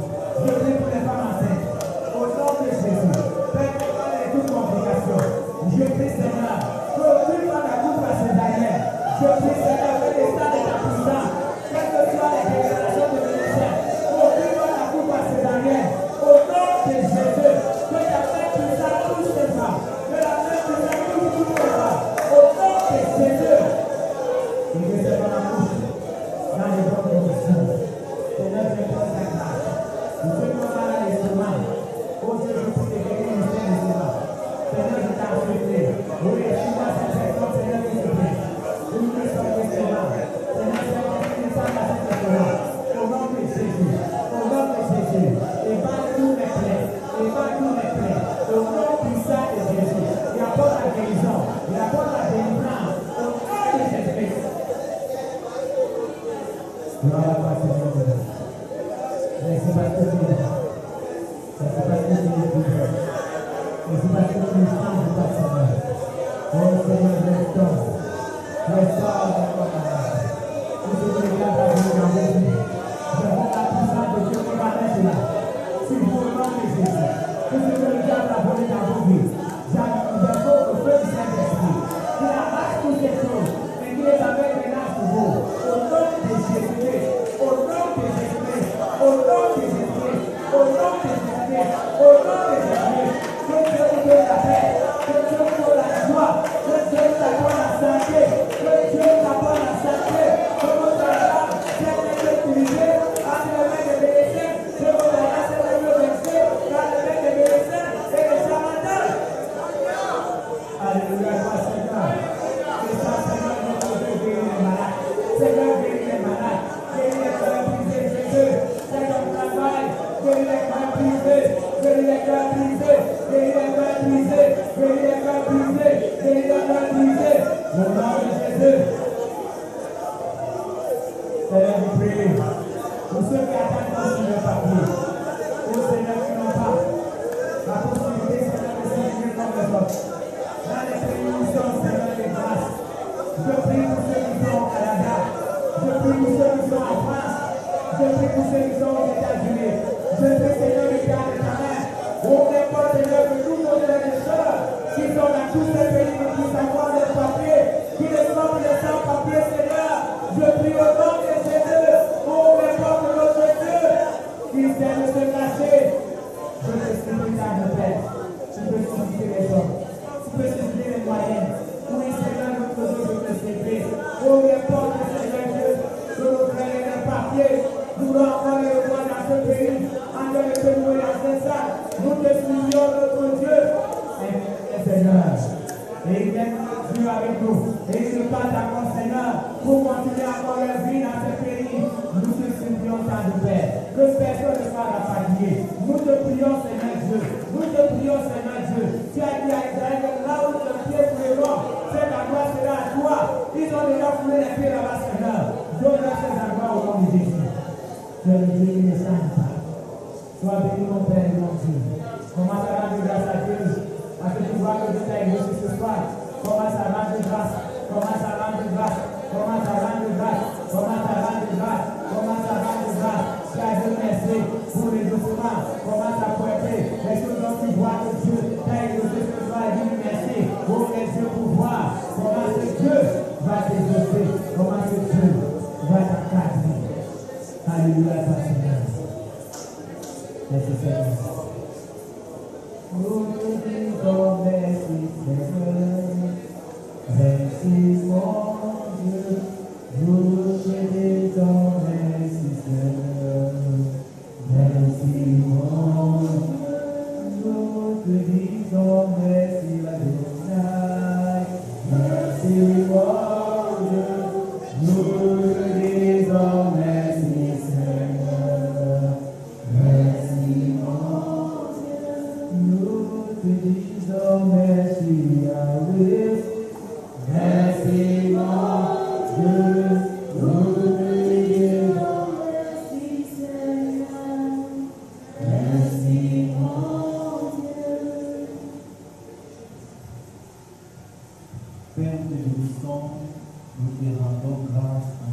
Je prie pour les femmes enceintes. Au nom de Jésus. Faites de toute complication. Je prie, Seigneur, que aucune femme n'accouche à ses arrières. Je prie, Seigneur, que l'état de ta puissance, quelles que soient les déclarations de ministère, aucune femme n'accouche à ses arrières. Au nom de Jésus, que ta main puissante touche les femmes. Que la main puissante touche toutes les femmes. Au nom de Jésus. Et que c'est dans la bouche, dans les bonnes conditions. Seigneur, je prends ta grâce. Je veux qu'on a l'estomac. Oh Dieu, je prie de guérir le Seigneur l'estomac. Seigneur, je t'ai affecté. Oui, excuse-moi, cette personne, Seigneur, qui se plaît. Oui, je suis en l'estomac. Seigneur, c'est un qui descend dans cette l'estomac. Au nom de Jésus. Au nom de Jésus. Et va tous les plaies. Et va tous les plaies. Au nom puissant de Jésus. Il apporte la guérison. Il apporte la délivrance. Au nom de Jésus. Gloire à toi, Seigneur. Merci parce que tu es là. Merci parce que tu es là. Merci parce que tu es change de ta Seigneur. Oh Seigneur, restaure. Restaure la foi malade. Tout ce que les gars ont vu dans vos vies. Je vois la puissance de Dieu qui va naître là. Si vous au nom de Jésus. Tout ce que les gars ont volé dans vos vies. J'invoque le feu du Saint-Esprit. Qui arrache toutes ces choses. Et qui les amène maintenant sur vous. Au nom de Jésus. Au nom de Jésus. Au nom de Jésus. Au nom de Jésus. Au nom de Jésus. Que Dieu vous donne la paix. Que Dieu vous donne la joie. Que Dieu vous apporte la santé. Que Dieu vous apporte la santé. Que votre âme soit utilisée entre les mains des bénéficiaires. Que votre âme soit versée dans les mains des bénéficiaires et des charlatans. Alléluia, Seigneur. Que ça, Seigneur, notre Dieu guérit les malades. Seigneur, guérit les malades. Guéris les cœurs brisés, Jésus. Seigneur, travail. Guéris les cœurs brisés. Guéris les cœurs brisés. Guéris les cœurs brisés. Guéris les cœurs brisés. Guéris les cœurs brisés. Au nom de Jésus. Seigneur, nous prions. Pour ceux qui attendent pour signer le papier. Pour Seigneur qui n'ont pas la possibilité, Seigneur, de signer comme les autres. Dans les pays où nous sommes, Seigneur, de grâce. Je prie pour ceux qui sont au Canada. Je prie pour ceux qui sont en France. Je prie pour ceux qui sont aux États-Unis. Je prie, Seigneur, le garde de ta main. Ouvre pas, Seigneur, que tous nos frères et sœurs qui sont dans tous ces pays qui puissent avoir des papiers, qui ne sont pas sans papiers, Seigneur. Je prie au nom de Jésus. Ouvre les portes de notre Dieu qui sait de se cacher. Je te supplie, ta de paix. Tu peux susciter les hommes. Tu peux susciter les moyens. Oui, Seigneur, notre Dieu, je te supplie. Ouvre les portes, Seigneur Dieu, de nos frères et des papiers. Nous voulons encore les revoir dans ce pays. Encore les pays dans ce sac. Nous te supplions, notre Dieu. Et Seigneur, et il est Dieu avec nous. Et il se passe encore, Seigneur, pour continuer encore leur vie dans ce pays. Nous te supplions, ta de paix. Que personne ne soit rapatrié. Nous te prions, Seigneur Dieu. Nous te prions, Seigneur Dieu. Tu as dit à Israël, là où le pied couleront, cette endroit sera à toi. Ils ont déjà foulé les pieds là-bas, Seigneur. Donne-leur ces endroits au nom de Jésus. Tu es le Dieu qui ne change pas. Sois béni, mon Père et mon Dieu. Commence à rendre grâce à Dieu. Parce que tu vois que Dieu t'a exaucé ce soir. Commence à rendre grâce. Commence à rendre grâce. Commence à rendre grâce. Commence à rendre grâce. Commence à rendre grâce. Car Dieu merci pour les doucements. Commence à pointer les choses dont tu vois que Dieu t'a exaucé ce soir. Et dis merci. Ouvre les yeux pour voir comment ce Dieu va t'exaucer. Comment ce Dieu va t'accader. Alléluia, Seigneur. Merci, Seigneur. Nous te disons merci, Seigneur. Merci, mon Dieu. Nous te disons merci, Seigneur. Merci, mon Dieu. Nous te disons merci, Adonai. Merci, mon Dieu. Nous te disons merci, Seigneur. Merci, mon Père, nous te bénissons, nous te rendons grâce en